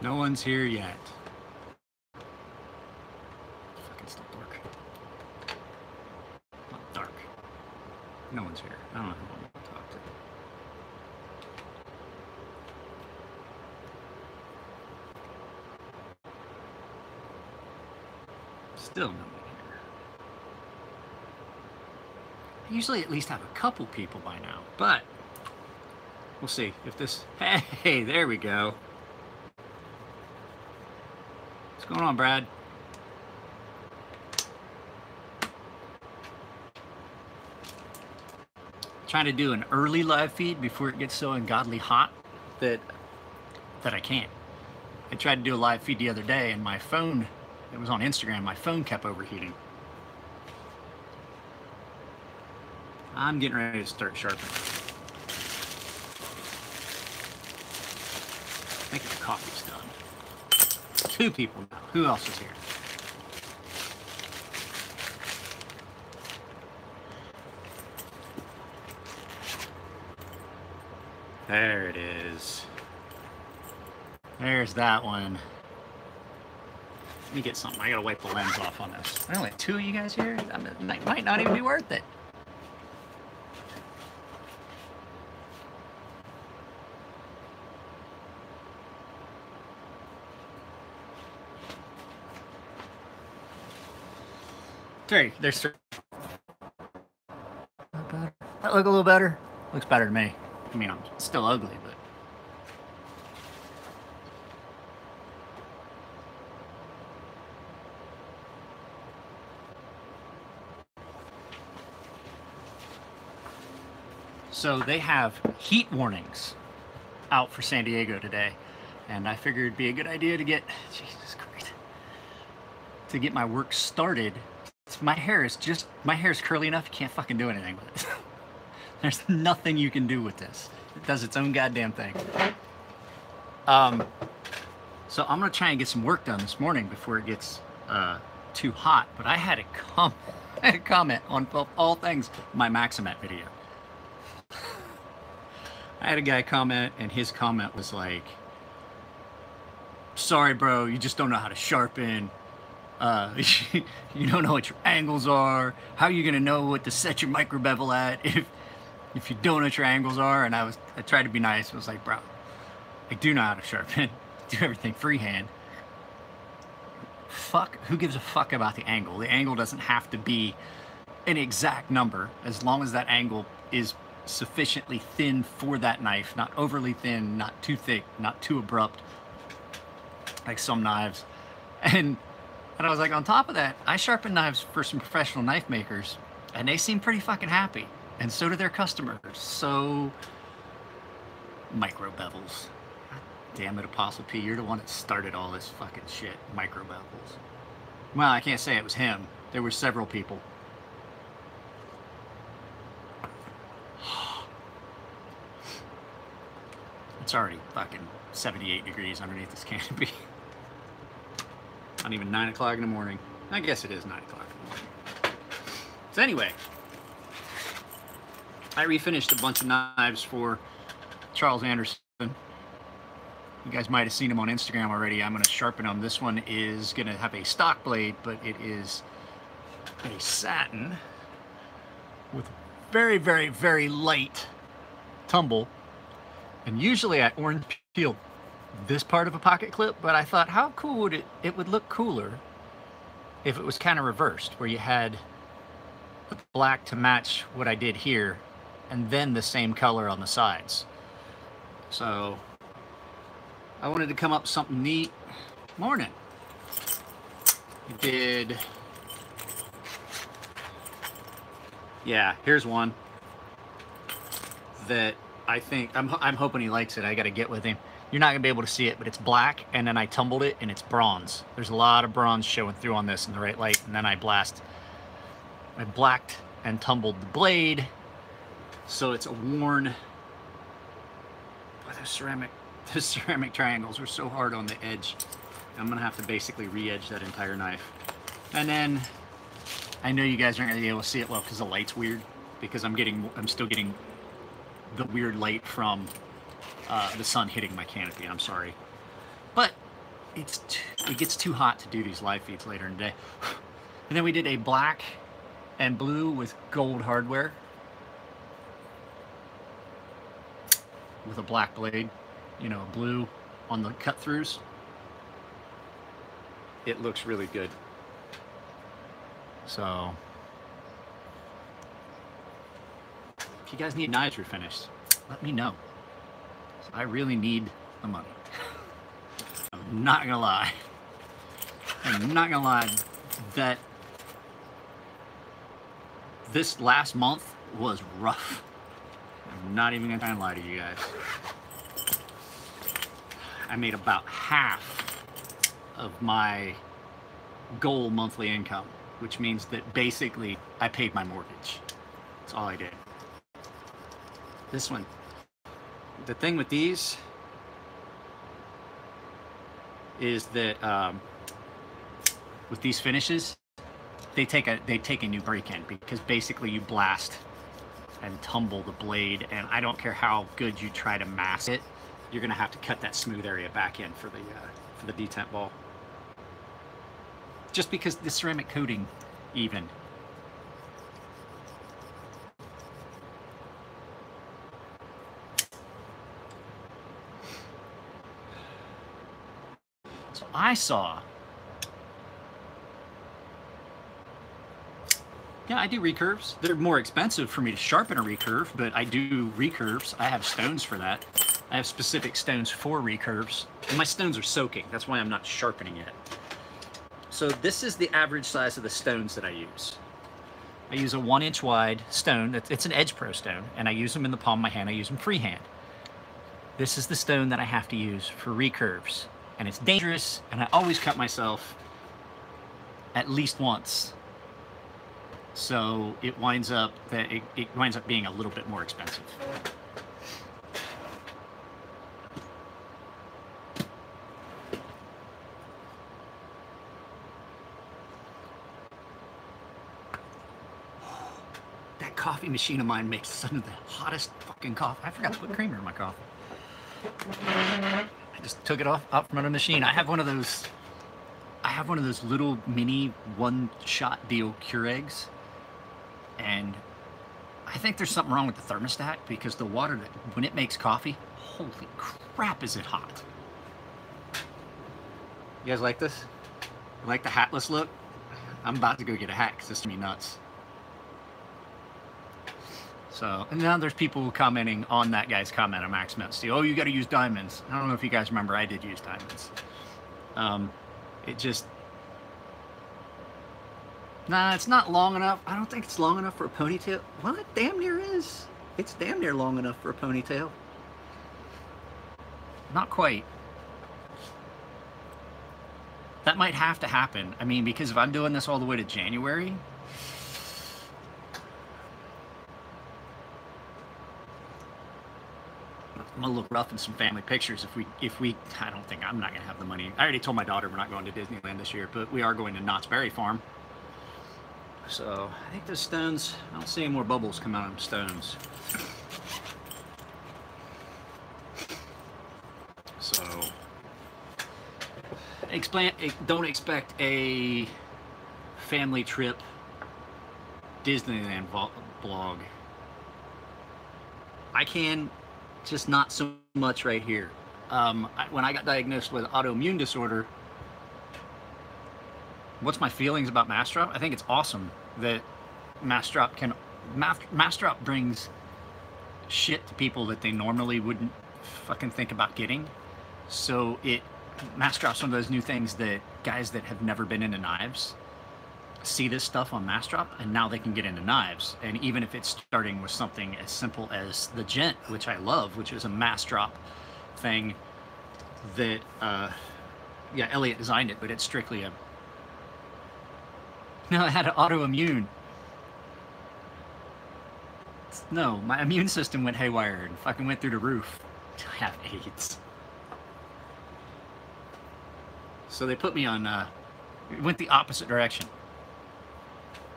No one's here yet. Fucking still dark. Not dark. No one's here. I don't know who I want to talk to. Still no one here. I usually at least have a couple people by now, but we'll see if this... Hey, there we go. What's going on, Brad? Trying to do an early live feed before it gets so ungodly hot that I can't. I tried to do a live feed the other day and my phone, it was on Instagram, my phone kept overheating. I'm getting ready to start sharpening. I think the coffee's done. 2 people now. Who else is here? There it is. There's that one. Let me get something. I gotta wipe the lens off on this. There are only 2 of you guys here? That might not even be worth it. There's that look a little better? Looks better to me. I mean, I'm still ugly, but... So they have heat warnings out for San Diego today, and I figured it'd be a good idea to get... Jesus Christ. To get my work started. My hair is curly enough, you can't fucking do anything with it. There's nothing you can do with this. It does its own goddamn thing. So I'm gonna try and get some work done this morning before it gets too hot. But I had a comment on all things my Maximat video. I had a guy comment, and his comment was like, "Sorry, bro, you just don't know how to sharpen. You don't know what your angles are. How are you gonna know what to set your micro bevel at if you don't know what your angles are?" And I tried to be nice. I was like, "Bro, I do know how to sharpen. Do everything freehand. Fuck, who gives a fuck about the angle? The angle doesn't have to be an exact number, as long as that angle is sufficiently thin for that knife, not overly thin, not too thick, not too abrupt, like some knives." And I was like, on top of that, I sharpen knives for some professional knife makers, and they seem pretty fucking happy. And so do their customers. So, micro bevels. God damn it, Apostle P, you're the one that started all this fucking shit, micro bevels. Well, I can't say it was him. There were several people. It's already fucking 78 degrees underneath this canopy. Not even 9 o'clock in the morning. I guess it is 9 o'clock in the morning. So anyway, I refinished a bunch of knives for Charles Anderson. You guys might have seen him on Instagram already. I'm going to sharpen them. This one is going to have a stock blade, but it is a satin with very, very, very light tumble. And usually I orange peel this part of a pocket clip, but I thought, how cool would it would look cooler if it was kind of reversed, where you had the black to match what I did here, and then the same color on the sides. So I wanted to come up with something neat. Morning. I did, yeah, here's one that I think, I'm hoping he likes it. I got to get with him. You're not gonna be able to see it, but it's black, and then I tumbled it, and it's bronze. There's a lot of bronze showing through on this in the right light, and then I blacked and tumbled the blade, so it's a worn. Boy, those ceramic triangles were so hard on the edge. I'm gonna have to basically re-edge that entire knife. And then, I know you guys aren't gonna be able to see it well because the light's weird, because I'm still getting the weird light from the sun hitting my canopy. I'm sorry. But it gets too hot to do these live feeds later in the day. And then we did a black and blue with gold hardware with a black blade, you know, blue on the cut throughs. It looks really good. So if you guys need knives refinished, let me know. I really need the money. I'm not gonna lie. I'm not gonna lie that this last month was rough. I'm not even gonna try and lie to you guys. I made about half of my goal monthly income, which means that basically I paid my mortgage. That's all I did. This one, the thing with these is that with these finishes, they take a new break-in, because basically you blast and tumble the blade, and I don't care how good you try to mask it, you're gonna have to cut that smooth area back in for the detent ball. Just because the ceramic coating even. So I saw, yeah, I do recurves. They're more expensive for me to sharpen a recurve, but I do recurves. I have stones for that. I have specific stones for recurves. And my stones are soaking. That's why I'm not sharpening it. So this is the average size of the stones that I use. I use a 1-inch wide stone. It's an Edge Pro stone, and I use them in the palm of my hand. I use them freehand. This is the stone that I have to use for recurves. And it's dangerous, and I always cut myself at least once. So it winds up that it winds up being a little bit more expensive. That coffee machine of mine makes some of the hottest fucking coffee. I forgot to put creamer in my coffee. I just took it out from under the machine. I have one of those little mini one-shot deal Keurigs. And I think there's something wrong with the thermostat, because the water, when it makes coffee, holy crap, is it hot. You guys like this? You like the hatless look? I'm about to go get a hat because this is me nuts. So, and now there's people commenting on that guy's comment on Max Met Steel. Oh, you got to use diamonds. I don't know if you guys remember, I did use diamonds. It just... Nah, it's not long enough. I don't think it's long enough for a ponytail. Well, it damn near is. It's damn near long enough for a ponytail. Not quite. That might have to happen. I mean, because if I'm doing this all the way to January... I'm gonna look rough in some family pictures if we I don't think, I'm not gonna have the money. I already told my daughter we're not going to Disneyland this year, but we are going to Knott's Berry Farm. So I think those stones, I don't see any more bubbles come out of them stones. So don't expect a family trip Disneyland vlog. I can, just not so much right here. When I got diagnosed with autoimmune disorder, what's my feelings about Mastrop? I think it's awesome that Mastrop brings shit to people that they normally wouldn't fucking think about getting. So Mastrop's one of those new things that guys that have never been into knives see this stuff on Mastrop, and now they can get into knives. And even if it's starting with something as simple as the Gent, which I love, which is a Mastrop thing that, yeah, Elliot designed it, but it's strictly a... No, I had an autoimmune. No, my immune system went haywire and fucking went through the roof. I have AIDS. So they put me on, it went the opposite direction.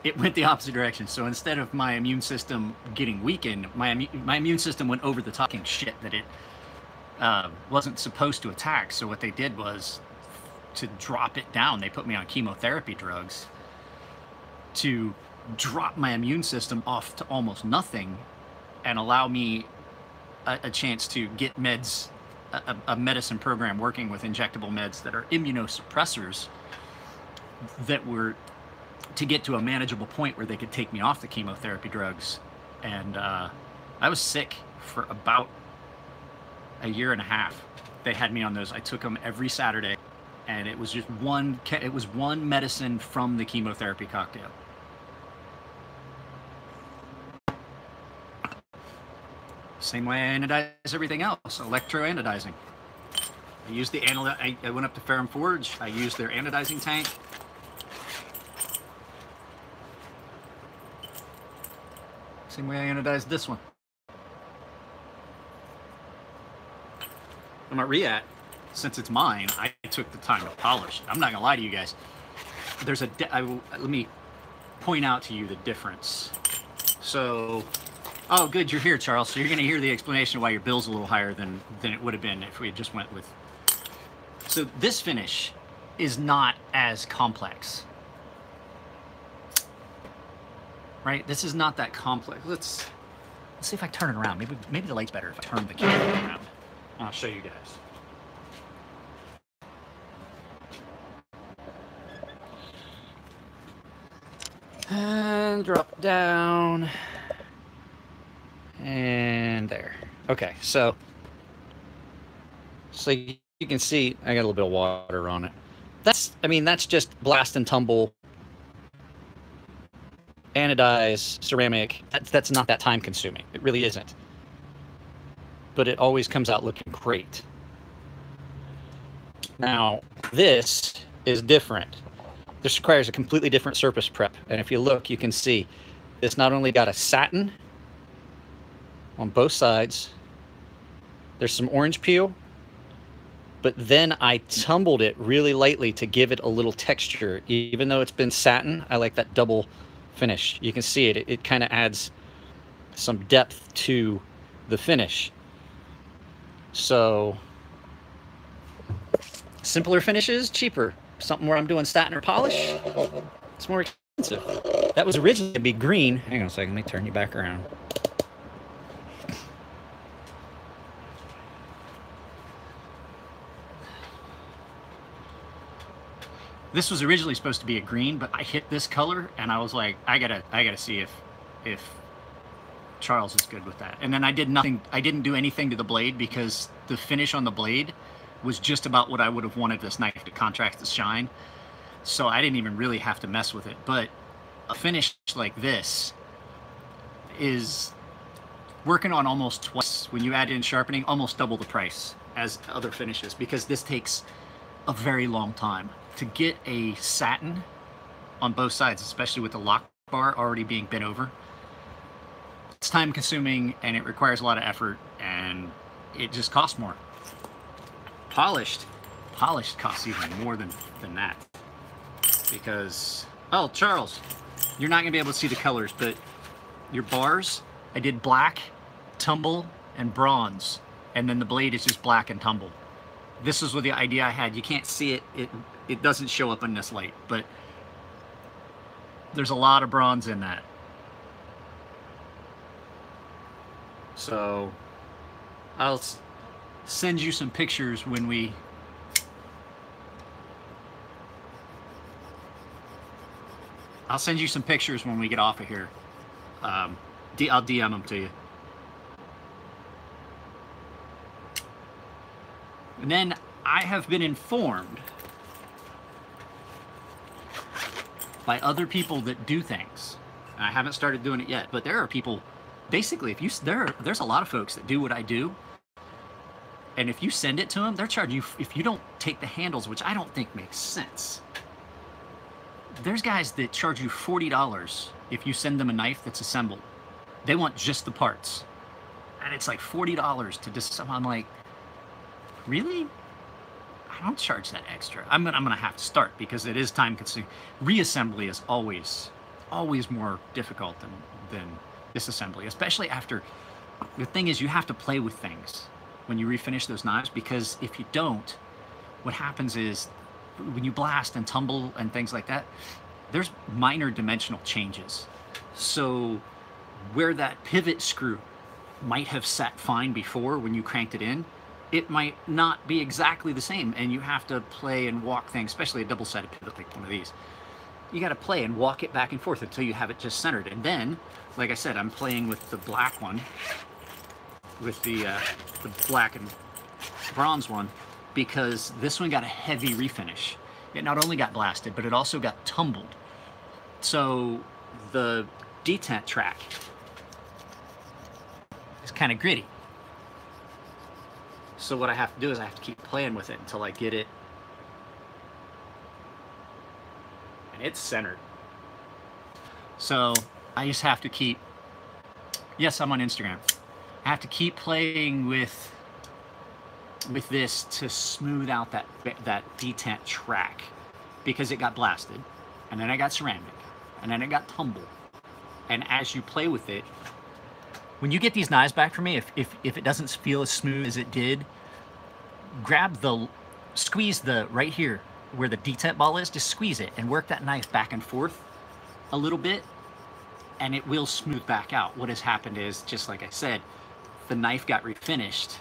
It went the opposite direction. So instead of my immune system getting weakened, my immune system went over the top shit that it wasn't supposed to attack. So what they did was to drop it down. They put me on chemotherapy drugs to drop my immune system off to almost nothing and allow me a chance to get meds, a medicine program working with injectable meds that are immunosuppressors that were to get to a manageable point where they could take me off the chemotherapy drugs. And I was sick for about a year and a half. They had me on those. I took them every Saturday, and it was just one medicine from the chemotherapy cocktail. Same way I anodize everything else, electroanodizing. I used the I went up to Ferrum Forge. I used their anodizing tank. Same way I anodized this one. I'm at Riat, since it's mine, I took the time to polish it. I'm not gonna lie to you guys. There's let me point out to you the difference. So, oh good, you're here, Charles. So you're gonna hear the explanation of why your bill's a little higher than it would have been if we had just went with. So this finish is not as complex. Right? This is not that complex. Let's see if I turn it around. Maybe the light's better if I turn the camera around. I'll show you guys. And drop down. And there. Okay, so you can see I got a little bit of water on it. That's just blast and tumble, anodize, ceramic. That's not that time consuming. It really isn't. But it always comes out looking great. Now, this is different. This requires a completely different surface prep. And if you look, you can see this not only got a satin on both sides, there's some orange peel, but then I tumbled it really lightly to give it a little texture. Even though it's been satin, I like that double finish. You can see it. It kind of adds some depth to the finish. So, simpler finishes, cheaper. Something where I'm doing satin or polish, it's more expensive. That was originally to be green. Hang on a second, let me turn you back around. This was originally supposed to be a green, but I hit this color and I was like, I gotta see if Charles is good with that. And then I did nothing. I didn't do anything to the blade because the finish on the blade was just about what I would have wanted this knife to contrast the shine. So I didn't even really have to mess with it. But a finish like this is working on almost twice, when you add in sharpening, almost double the price as other finishes, because this takes a very long time. To get a satin on both sides, especially with the lock bar already being bent over, it's time consuming and it requires a lot of effort and it just costs more. Polished costs even more than that, because, oh, Charles, you're not gonna be able to see the colors, but your bars, I did black, tumble, and bronze, and then the blade is just black and tumble. This is what the idea I had. You can't see it. It doesn't show up in this light, but there's a lot of bronze in that. So I'll send you some pictures when we get off of here. I'll DM them to you. And then I have been informed by other people that do things. And I haven't started doing it yet, but there are people, basically, there's a lot of folks that do what I do, and if you send it to them, they're charging you, if you don't take the handles, which I don't think makes sense. There's guys that charge you $40 if you send them a knife that's assembled. They want just the parts. And it's like $40 to just, I'm like, really? I don't charge that extra. I'm gonna have to start, because it is time consuming. Reassembly is always more difficult than disassembly, especially after. The thing is, you have to play with things when you refinish those knives, because if you don't, what happens is when you blast and tumble and things like that, there's minor dimensional changes. So where that pivot screw might have sat fine before when you cranked it in, it might not be exactly the same, and you have to play and walk things, especially a double-sided pivot like one of these. You got to play and walk it back and forth until you have it just centered. And then, like I said, I'm playing with the black one, with the black and bronze one, because this one got a heavy refinish. It not only got blasted, but it also got tumbled. So the detent track is kind of gritty. So what I have to do is I have to keep playing with it until I get it and it's centered. So I just have to keep, yes, I'm on Instagram. I have to keep playing with this to smooth out that detent track, because it got blasted, and then I got ceramic, and then it got tumbled. And as you play with it, when you get these knives back from me, if it doesn't feel as smooth as it did, squeeze the right here where the detent ball is, just squeeze it and work that knife back and forth a little bit, and it will smooth back out. What has happened is, just like I said, the knife got refinished,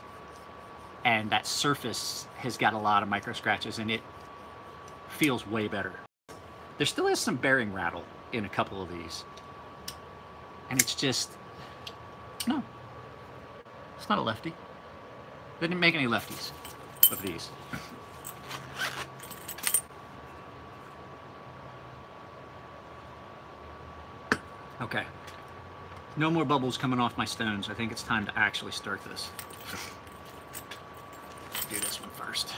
and that surface has got a lot of micro scratches, and it feels way better. There still is some bearing rattle in a couple of these, and it's just, no, it's not a lefty. They didn't make any lefties of these. Okay, no more bubbles coming off my stones. I think it's time to actually start this. Do this one first.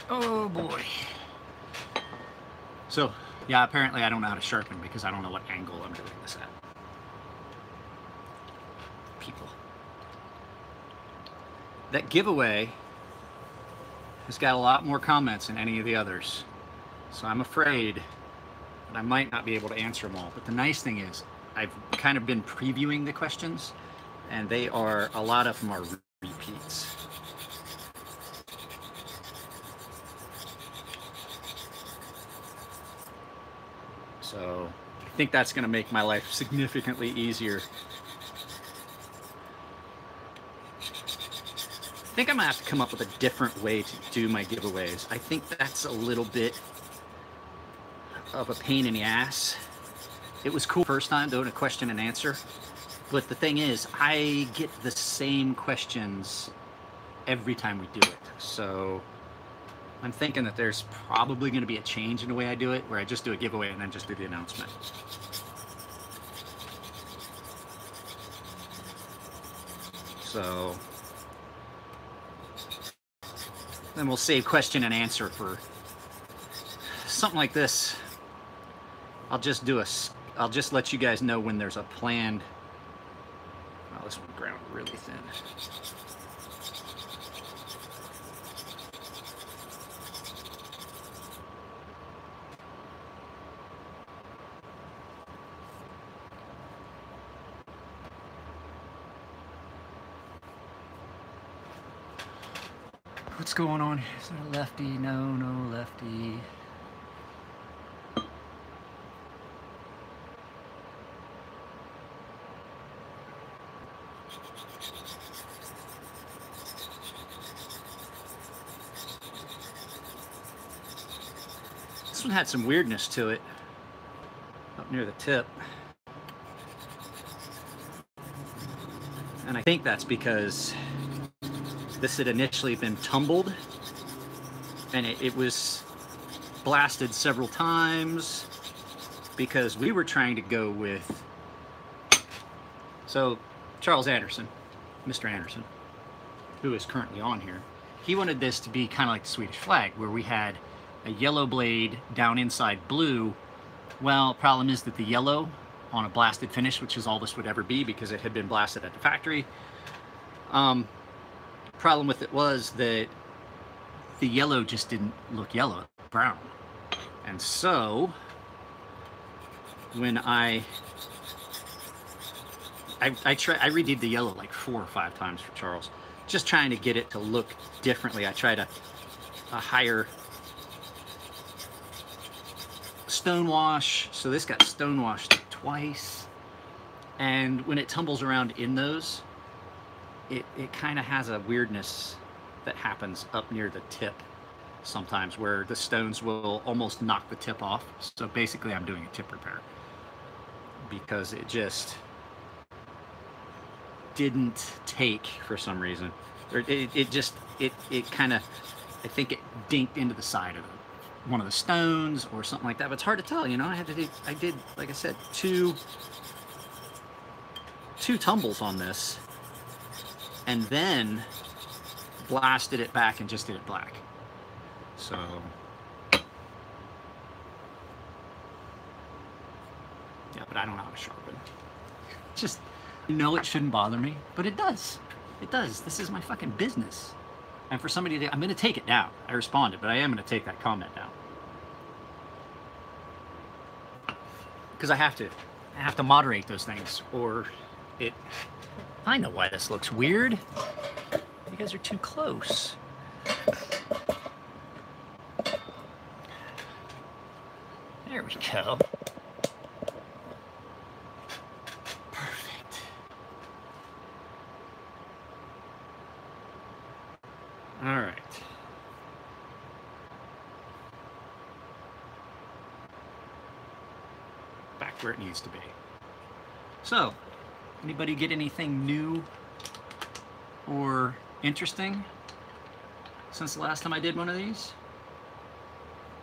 Oh boy. So, yeah, apparently I don't know how to sharpen because I don't know what angle I'm doing this at. People. That giveaway has got a lot more comments than any of the others. So I'm afraid that I might not be able to answer them all. But the nice thing is, I've kind of been previewing the questions, and a lot of them are repeats. So I think that's going to make my life significantly easier. I think I'm going to have to come up with a different way to do my giveaways. I think that's a little bit of a pain in the ass. It was cool first time doing a question and answer, but the thing is, I get the same questions every time we do it. So I'm thinking that there's probably going to be a change in the way I do it, where I just do a giveaway and then just do the announcement. So then we'll save question and answer for something like this. I'll just let you guys know when there's a planned. Oh, this one ground really thin. What's going on? Is there a lefty? No, no lefty. This one had some weirdness to it up near the tip. And I think that's because this had initially been tumbled, and it was blasted several times because we were trying to go with, so Charles Anderson, Mr. Anderson, who is currently on here, he wanted this to be kind of like the Swedish flag, where we had a yellow blade down inside blue. Well, problem is that the yellow on a blasted finish, which is all this would ever be because it had been blasted at the factory, problem with it was that the yellow just didn't look yellow, brown. And so when I redid the yellow like 4 or 5 times for Charles, just trying to get it to look differently. I tried a higher stonewash, so this got stonewashed twice, and when it tumbles around in those, it kind of has a weirdness that happens up near the tip sometimes, where the stones will almost knock the tip off. So basically I'm doing a tip repair because it just didn't take for some reason, or it kind of, I think it dinked into the side of one of the stones or something like that. But it's hard to tell, you know. I did, like I said, two tumbles on this, and then blasted it back and just did it black. So yeah, but I don't know how to sharpen. Just, you know, it shouldn't bother me, but it does. It does. This is my fucking business. And for somebody to, I'm going to take it down. I responded, but I am going to take that comment down. Because I have to. I have to moderate those things, or it... I know why this looks weird. You guys are too close. There we go. Perfect. All right. Back where it needs to be. So, anybody get anything new or interesting since the last time I did one of these?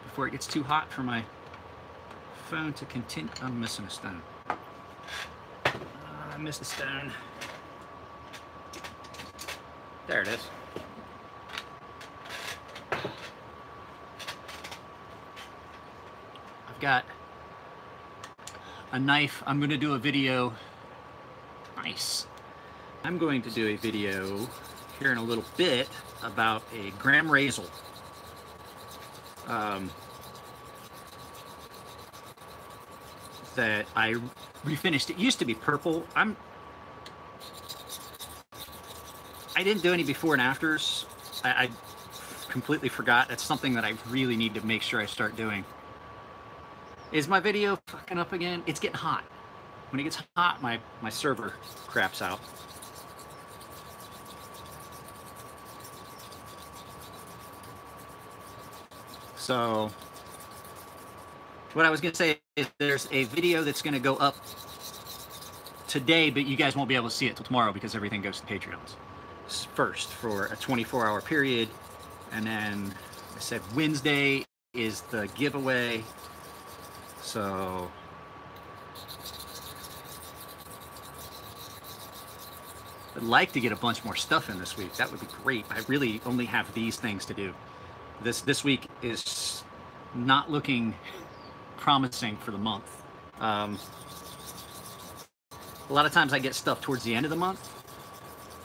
Before it gets too hot for my phone to continue. I'm missing a stone. I missed a stone. There it is. I've got a knife. I'm going to do a video. Nice. I'm going to do a video here in a little bit about a Graham Razel. That I refinished. It used to be purple. I didn't do any before and afters. I completely forgot. That's something that I really need to make sure I start doing. Is my video fucking up again? It's getting hot. When it gets hot, my server craps out. So what I was going to say is there's a video that's going to go up today, but you guys won't be able to see it till tomorrow because everything goes to Patreons first for a 24-hour period. And then I said Wednesday is the giveaway. So I'd like to get a bunch more stuff in this week. That would be great. I really only have these things to do. This week is not looking promising for the month. A lot of times I get stuff towards the end of the month,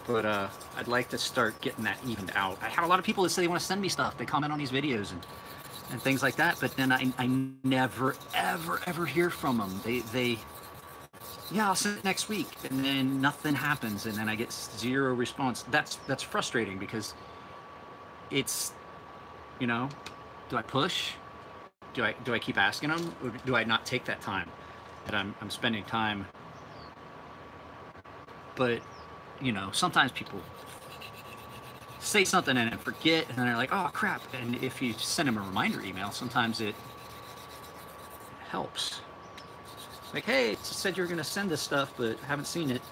but I'd like to start getting that evened out. I have a lot of people that say they want to send me stuff. They comment on these videos and things like that, but then I never, ever hear from them. They yeah, I'll send it next week, and then nothing happens, and then I get zero response. That's frustrating because it's, you know, do I push? Do I keep asking them, or do I not take that time that I'm spending time? But, you know, sometimes people say something and forget, and then they're like, oh crap. And if you send them a reminder email, sometimes it helps. Like, hey, it said you were gonna send this stuff, but I haven't seen it.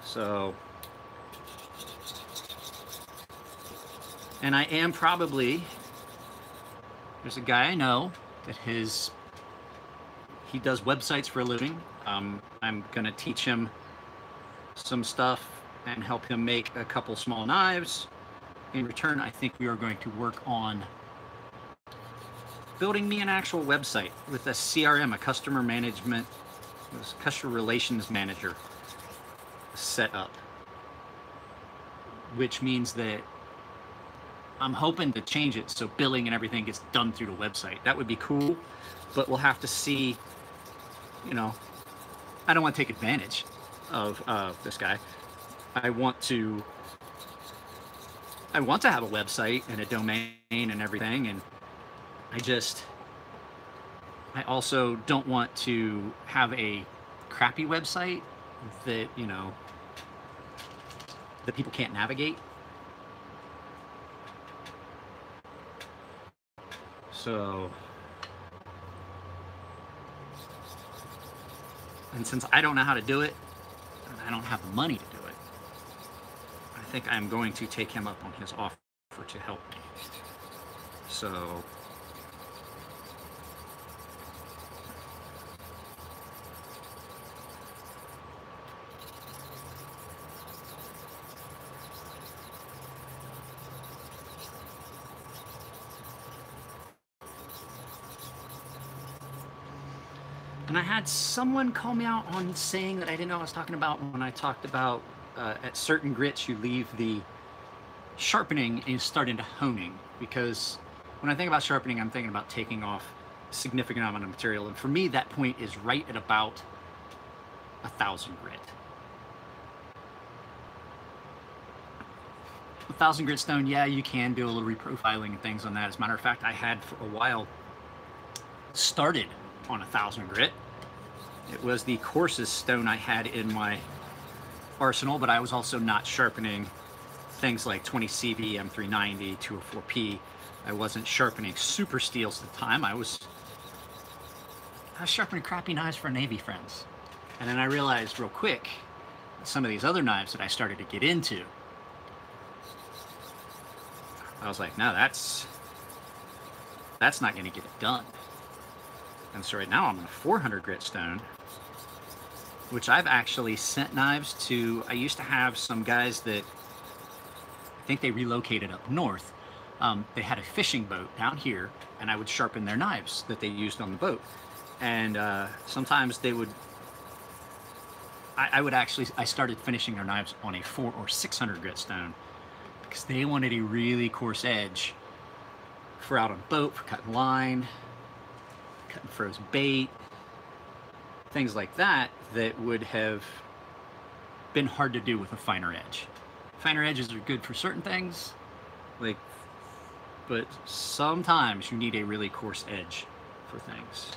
So, and I am probably, there's a guy I know that he does websites for a living. I'm gonna teach him some stuff and help him make a couple small knives. In return, I think we are going to work on building me an actual website with a CRM, a customer relations manager set up. which means that I'm hoping to change it so billing and everything gets done through the website. That would be cool, but we'll have to see. You know, I don't want to take advantage of this guy. I want to have a website and a domain and everything, and I also don't want to have a crappy website that, you know, that people can't navigate. So, and since I don't know how to do it, and I don't have the money to do it, I think I'm going to take him up on his offer to help me. So, and I had someone call me out on saying that I didn't know what I was talking about when I talked about at certain grits you leave the sharpening and start into honing, because when I think about sharpening, I'm thinking about taking off a significant amount of material, and for me that point is right at about 1,000 grit. 1,000 grit stone, yeah, you can do a little reprofiling and things on that. As a matter of fact, I had for a while started on 1,000 grit. It was the coarsest stone I had in my arsenal, but I was also not sharpening things like 20 CV, M390, 204P. I wasn't sharpening super steels at the time. I was sharpening crappy knives for Navy friends. And then I realized real quick, some of these other knives that I started to get into, I was like, no, that's not going to get it done. And so right now I'm on a 400 grit stone, which I've actually sent knives to. I used to have some guys that I think they relocated up north. They had a fishing boat down here, and I would sharpen their knives that they used on the boat. And sometimes they would, I started finishing their knives on a 400 or 600 grit stone, because they wanted a really coarse edge for out on boat, for cutting line, cutting frozen bait, things like that, that would have been hard to do with a finer edge. Finer edges are good for certain things, like, but sometimes you need a really coarse edge for things.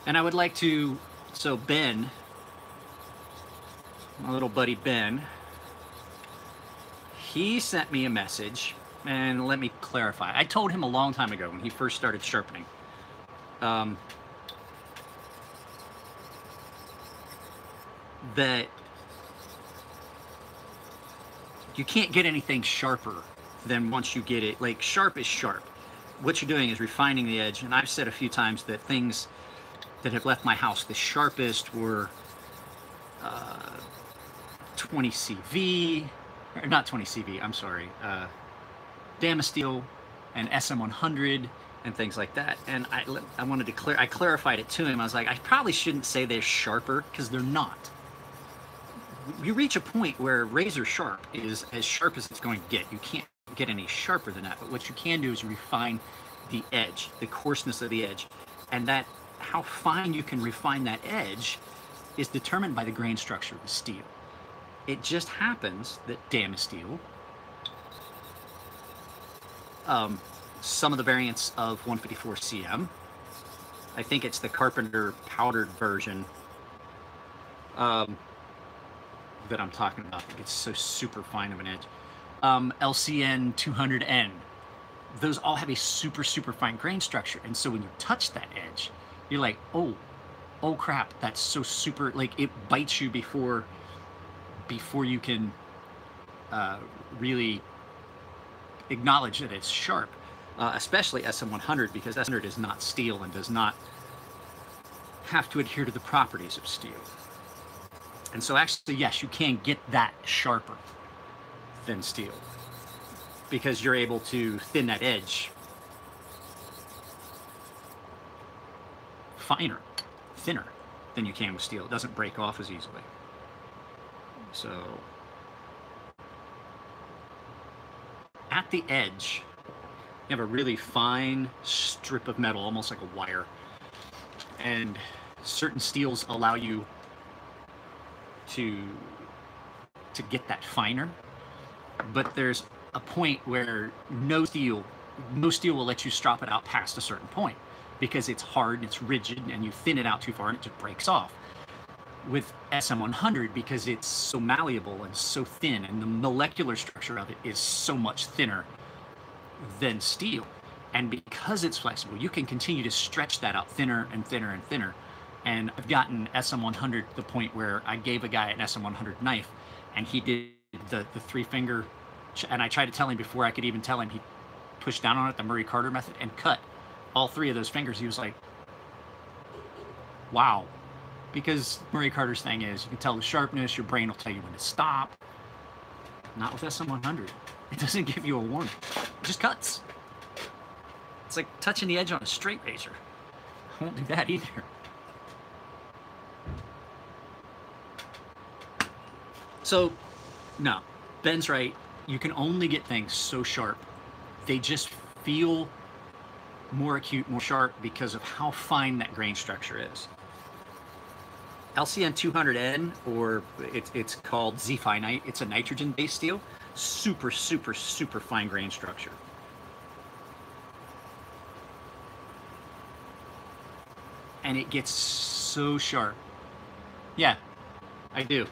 And I would like to, so Ben, my little buddy Ben, he sent me a message, and let me clarify. I told him a long time ago when he first started sharpening, that you can't get anything sharper than once you get it. Like, sharp is sharp. What you're doing is refining the edge, and I've said a few times that things that have left my house the sharpest were 20 CV, or not 20 CV, I'm sorry, Damasteel and SM100 and things like that. And I wanted to I clarified it to him. I was like, I probably shouldn't say they're sharper, because they're not. You reach a point where razor sharp is as sharp as it's going to get. You can't get any sharper than that, but what you can do is refine the edge, the coarseness of the edge, and that how fine you can refine that edge is determined by the grain structure of the steel. It just happens that Damasteel, some of the variants of 154 CM, I think it's the Carpenter powdered version that I'm talking about. It gets so super fine of an edge. LCN 200N, those all have a super, super fine grain structure. And so when you touch that edge, you're like, oh crap, that's so super, like it bites you before you can really acknowledge that it's sharp. Especially SM100, because SM100 is not steel and does not have to adhere to the properties of steel. And so actually, yes, you can get that sharper than steel, because you're able to thin that edge finer, thinner than you can with steel. It doesn't break off as easily. So at the edge, you have a really fine strip of metal, almost like a wire. And certain steels allow you to get that finer, but there's a point where no steel will let you strop it out past a certain point because it's hard and it's rigid, and you thin it out too far and it just breaks off. With SM100, because it's so malleable and so thin, and the molecular structure of it is so much thinner than steel, and because it's flexible, you can continue to stretch that out thinner and thinner and thinner. And I've gotten SM100 to the point where I gave a guy an SM100 knife, and he did the 3-finger, and I tried to tell him before I could even tell him, he pushed down on it, the Murray Carter method, and cut all 3 of those fingers. He was like, wow. Because Murray Carter's thing is, you can tell the sharpness, your brain will tell you when to stop. Not with SM100. It doesn't give you a warning. It just cuts. It's like touching the edge on a straight razor. I won't do that either. So, no, Ben's right. You can only get things so sharp. They just feel more acute, more sharp because of how fine that grain structure is. LCN 200N, or it's called Z-Finite. It's a nitrogen-based steel. Super, super, super fine grain structure. And it gets so sharp. Yeah, I do.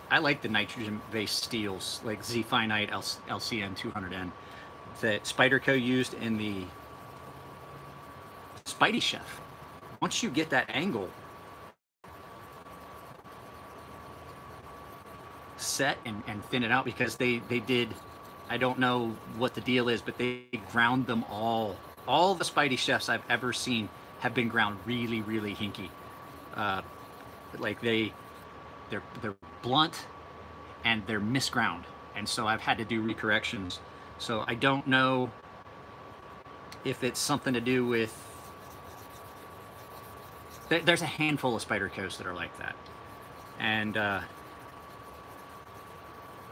I like the nitrogen-based steels like Z-Finite, LCN 200N that Spyderco used in the Spidey Chef. Once you get that angle set and thin it out, because they did, I don't know what the deal is, but they ground them all. All the Spidey Chefs I've ever seen have been ground really, really hinky. Like they're blunt and they're misground, and so I've had to do recorrections. So I don't know if it's something to do with, there's a handful of Spydercos that are like that, and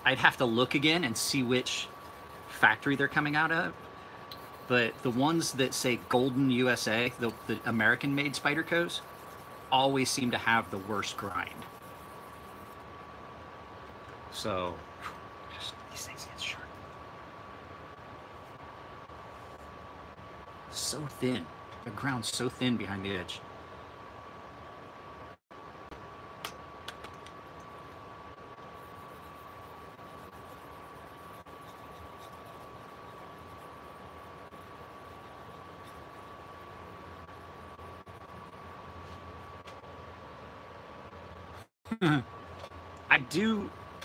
I'd have to look again and see which factory they're coming out of. But the ones that say Golden USA, the American-made Spydercos, always seem to have the worst grind. So, these things get sharp. So thin. The ground's so thin behind the edge.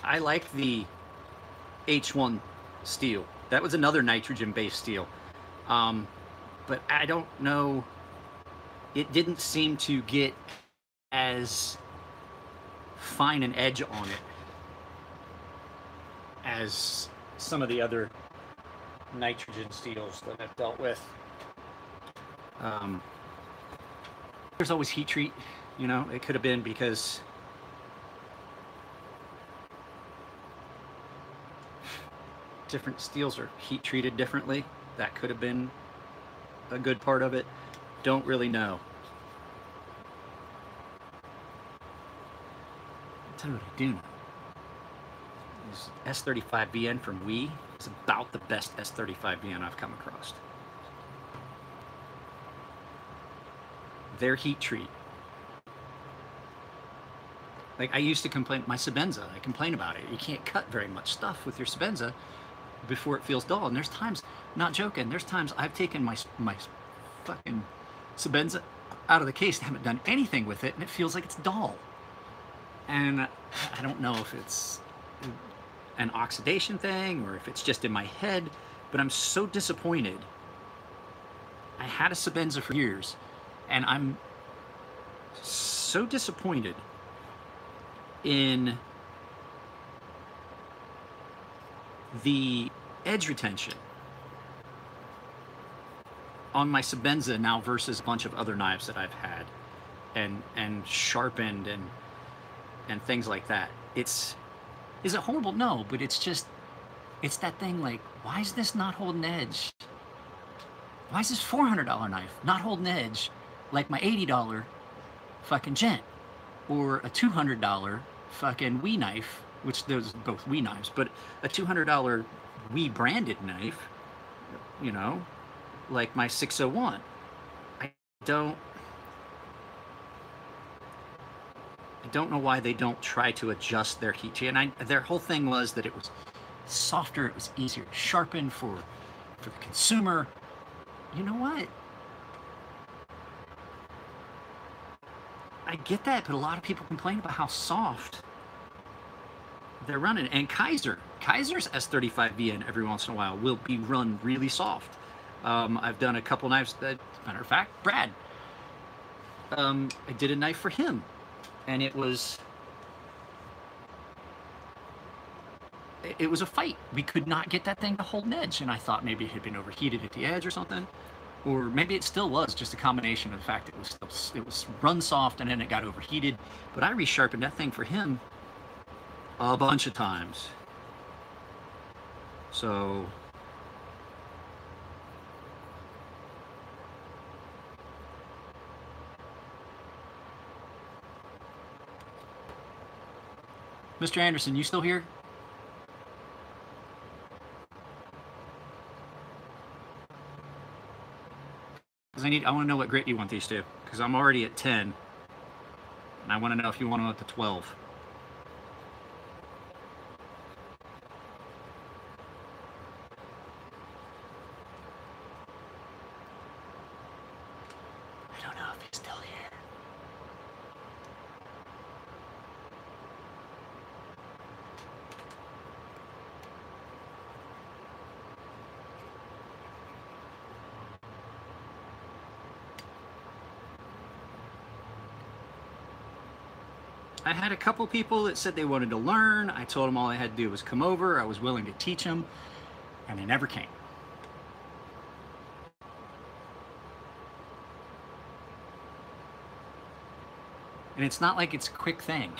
I like the H1 steel. That was another nitrogen-based steel. But I don't know, it didn't seem to get as fine an edge on it as some of the other nitrogen steels that I've dealt with. There's always heat treat, you know. It could have been because different steels are heat treated differently. That could have been a good part of it. Don't really know. I'll tell you what I do know. This S35VN from WE is about the best S35VN I've come across. Their heat treat. Like, I used to complain, my Sebenza, I complain about it. You can't cut very much stuff with your Sebenza before it feels dull. And there's times, not joking, there's times I've taken my fucking Sebenza out of the case and haven't done anything with it, and it feels like it's dull. And I don't know if it's an oxidation thing or if it's just in my head, but I'm so disappointed. I had a Sebenza for years, And I'm so disappointed in the edge retention on my Sebenza now versus a bunch of other knives that I've had and sharpened and things like that. Is it horrible? No, but it's that thing like, why is this not holding edge? Why is this $400 knife not holding edge like my $80 fucking Gent or a $200 fucking WE knife, which those are both WE knives, but a $200 WE branded knife, you know, like my 601. I don't know why they don't try to adjust their heat treat. And their whole thing was that it was softer, it was easier to sharpen for the consumer. You know what? I get that, but a lot of people complain about how soft they're running. And Kizer, Kizer's S35VN every once in a while will be run really soft. I've done a couple knives that, matter of fact, Brad, I did a knife for him, and it was a fight. We could not get that thing to hold an edge, and I thought maybe it had been overheated at the edge or something, or maybe it still was just a combination of the fact it was run soft and then it got overheated. But I resharpened that thing for him a bunch of times. So Mr. Anderson, you still here? Because I want to know what grit you want these to, because I'm already at 10, and I want to know if you want them up to 12. I don't know if he's still here. I had a couple people that said they wanted to learn. I told them all I had to do was come over. I was willing to teach them, and they never came. And it's not like it's a quick thing.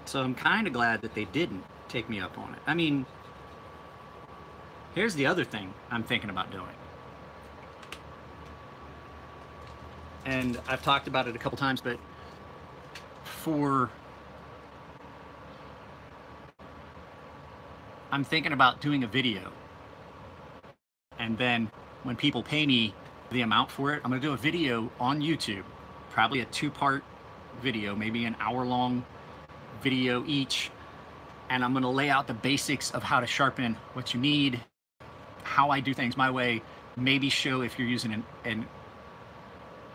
So I'm kind of glad that they didn't take me up on it. I mean, here's the other thing I'm thinking about doing. And I've talked about it a couple times, but I'm thinking about doing a video, and then when people pay me the amount for it, I'm gonna do a video on YouTube, probably a 2-part video, maybe an hour-long video each, and I'm gonna lay out the basics of how to sharpen, what you need, how I do things my way, maybe show if you're using an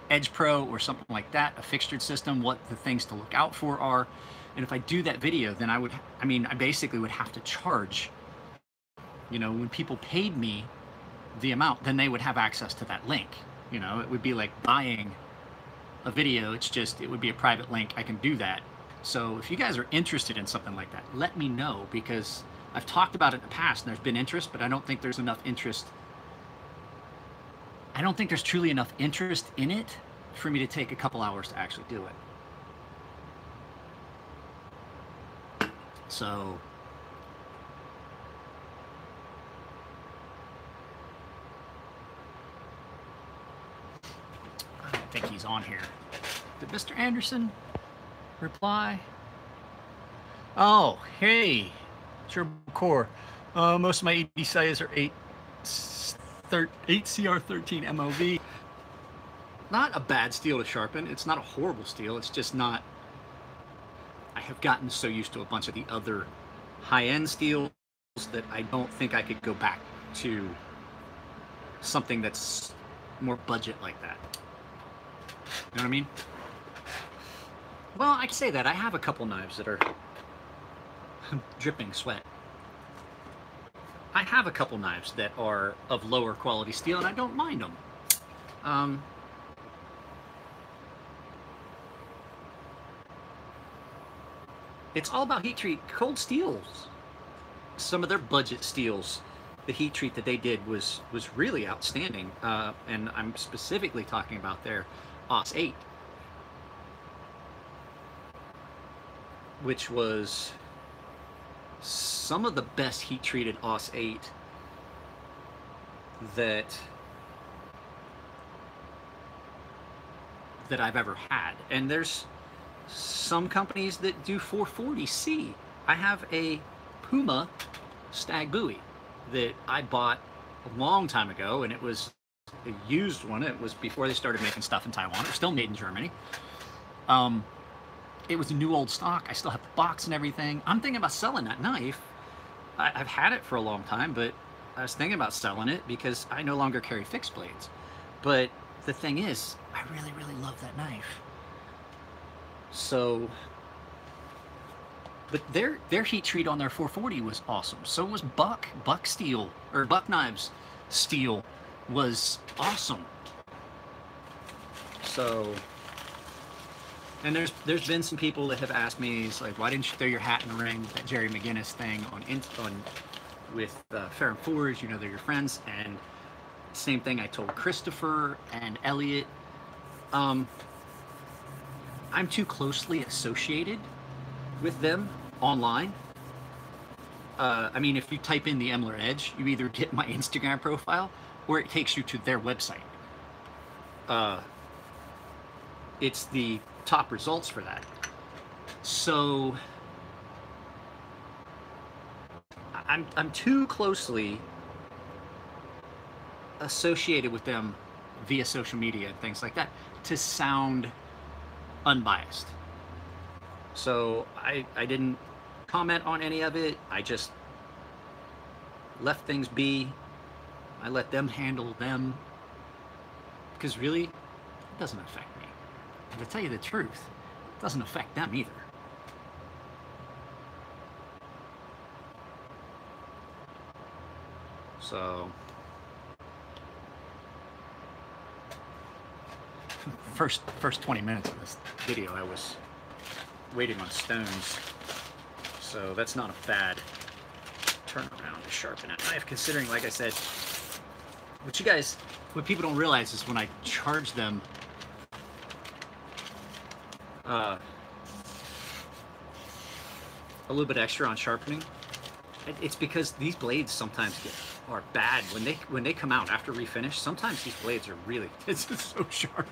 Edge Pro or something like that, a fixtured system, what the things to look out for are. And if I do that video, then I basically would have to charge, you know, when people paid me the amount, then they would have access to that link. You know, it would be like buying a video. It would be a private link. I can do that. So if you guys are interested in something like that, let me know, because I've talked about it in the past and there's been interest, but I don't think there's enough interest. I don't think there's truly enough interest in it for me to take a couple hours to actually do it. So I don't think he's on here. Did Mr. Anderson reply? Oh, hey, Turbo Core. Most of my ED sizes are 8CR13 MOV. Not a bad steel to sharpen. It's not a horrible steel. It's just not. I have gotten so used to a bunch of the other high-end steels that I don't think I could go back to something that's more budget like that. You know what I mean? Well, I can say that. I have a couple knives that are dripping sweat. I have a couple knives that are of lower quality steel, and I don't mind them. it's all about heat treat. Cold Steels, some of their budget steels, the heat treat that they did was really outstanding. And I'm specifically talking about their OS 8, which was some of the best heat treated OS 8 that I've ever had. And there's some companies that do 440C. I have a Puma Stag buoy that I bought a long time ago, and it was a used one. It was before they started making stuff in Taiwan. It was still made in Germany. It was a new old stock. I still have the box and everything. I'm thinking about selling that knife. I've had it for a long time, but I was thinking about selling it because I no longer carry fixed blades. But the thing is, I really, really love that knife. So, but their heat treat on their 440 was awesome. So was Buck Steel, or Buck Knives Steel was awesome. So, and there's been some people that have asked me, it's like, why didn't you throw your hat in the ring with that Jerry McGinnis thing with Fair and Forge? You know, they're your friends. And same thing I told Christopher and Elliot. I'm too closely associated with them online. I mean, if you type in the Emler Edge, you either get my Instagram profile or it takes you to their website. It's the top results for that. So I'm too closely associated with them via social media and things like that to sound unbiased. So I didn't comment on any of it. I just left things be. I let them handle them, because really, it doesn't affect me. And to tell you the truth, it doesn't affect them either. So first 20 minutes of this video, I was waiting on stones. So that's not a bad turnaround to sharpen a knife, considering, like I said, what people don't realize is when I charge them a little bit extra on sharpening, it's because these blades sometimes are bad when they come out after refinish. Sometimes these blades are really, it's just so sharp.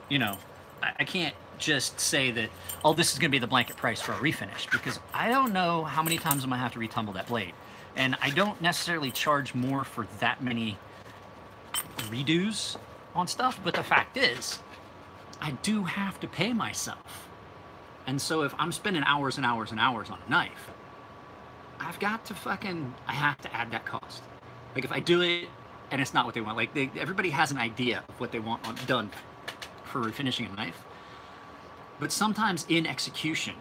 You know, I can't just say that, oh, this is going to be the blanket price for a refinish, because I don't know how many times I'm going to have to retumble that blade. And I don't necessarily charge more for that many redos on stuff, but the fact is, I do have to pay myself. And so if I'm spending hours and hours and hours on a knife, I have to add that cost. Like if I do it and it's not what they want, like everybody has an idea of what they want done for refinishing a knife, but sometimes in execution,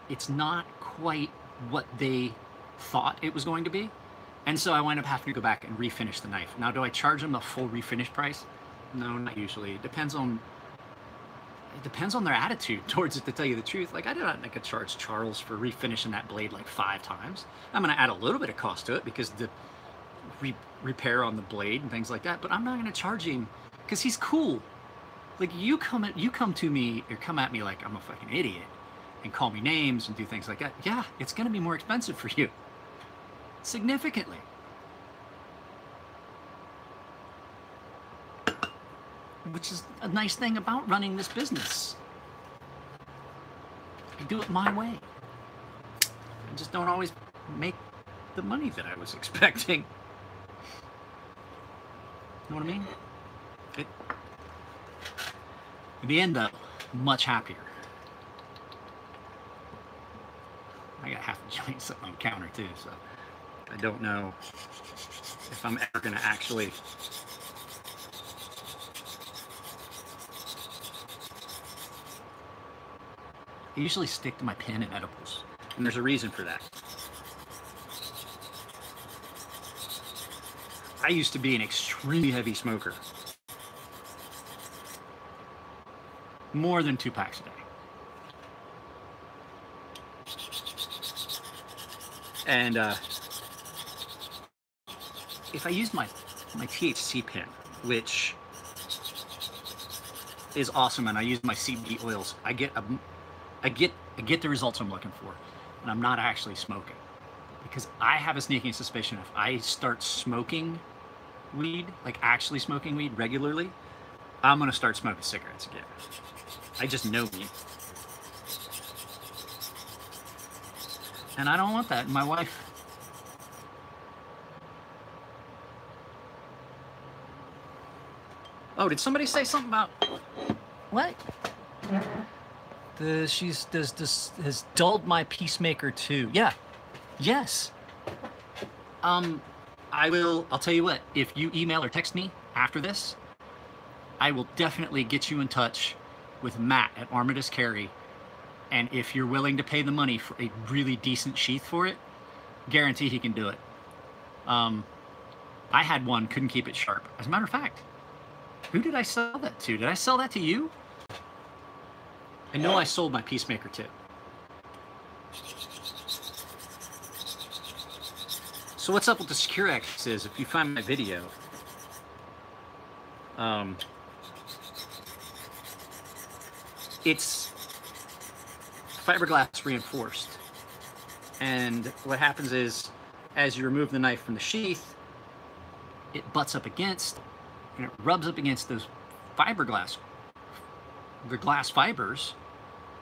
it's not quite what they thought it was going to be. And so I wind up having to go back and refinish the knife. Now, do I charge them a full refinish price? No, not usually. It depends on their attitude towards it, to tell you the truth. Like, I don't think I charge Charles for refinishing that blade like 5 times. I'm going to add a little bit of cost to it because the repair on the blade and things like that, but I'm not going to charge him because he's cool. Like, you come to me or come at me like I'm a fucking idiot and call me names and do things like that. Yeah, it's going to be more expensive for you. Significantly. Which is a nice thing about running this business. I do it my way. I just don't always make the money that I was expecting. You know what I mean? In the end, though, much happier. I got half a joint sitting on the counter, too, so I don't know if I'm ever going to actually I usually stick to my pen and edibles, and there's a reason for that. I used to be an extremely heavy smoker. More than 2 packs a day. And if I use my THC pen, which is awesome, and I use my CBD oils, I get the results I'm looking for, and I'm not actually smoking. Because I have a sneaking suspicion if I start smoking weed, like actually smoking weed regularly, I'm gonna start smoking cigarettes again. I just know me. And I don't want that. My wife, oh, did somebody say something about what? Has dulled my Peacemaker 2. Yeah. Yes. I'll tell you what, if you email or text me after this, I will definitely get you in touch with Matt at Armitage Carry. And if you're willing to pay the money for a really decent sheath for it, guarantee he can do it. I had one, couldn't keep it sharp. As a matter of fact, who did I sell that to? Did I sell that to you? I know I sold my Peacemaker 2. So what's up with the Securex is, if you find my video, it's fiberglass reinforced. And what happens is, as you remove the knife from the sheath, it butts up against, and it rubs up against those fiberglass, the glass fibers,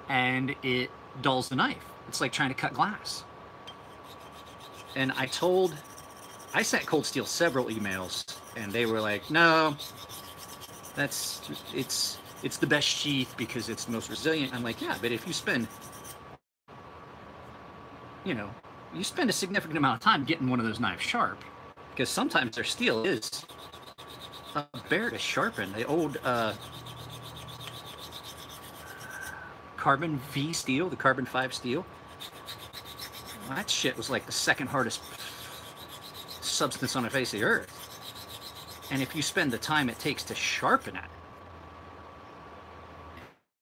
and it dulls the knife. It's like trying to cut glass. And I sent Cold Steel several emails, and they were like, no, it's the best sheath because it's the most resilient. I'm like, yeah, but if you spend, you spend a significant amount of time getting one of those knives sharp, because sometimes their steel is a bear to sharpen. The old Carbon V steel, the Carbon 5 steel, that shit was like the second hardest substance on the face of the earth. And if you spend the time it takes to sharpen it,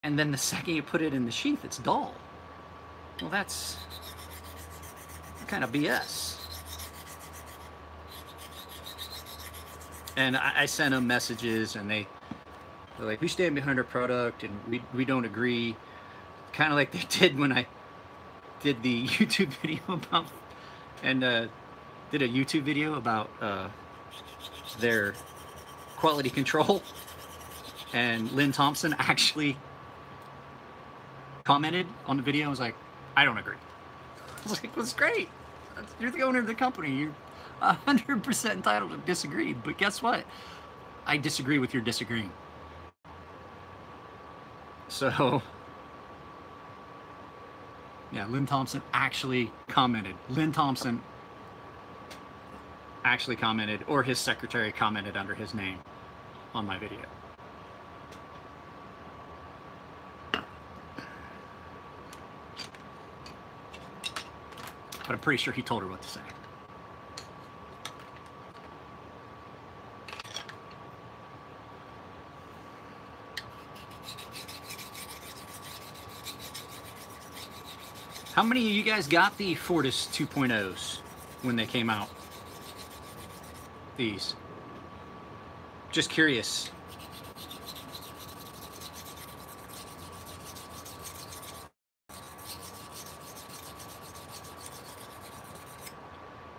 and then the second you put it in the sheath, it's dull. Well, that's kind of BS. And I sent them messages, and they're like, we stand behind our product, and we don't agree. Kind of like they did when I did the YouTube video about, and did a YouTube video about their quality control, and Lynn Thompson actually commented on the video and was like, I don't agree. I was like, that's great. You're the owner of the company. You're 100% entitled to disagree. But guess what? I disagree with your disagreeing. So, yeah, Lynn Thompson actually commented. Lynn Thompson actually commented, or his secretary commented under his name on my video. But I'm pretty sure he told her what to say. How many of you guys got the Fortis 2.0s when they came out? These. Just curious.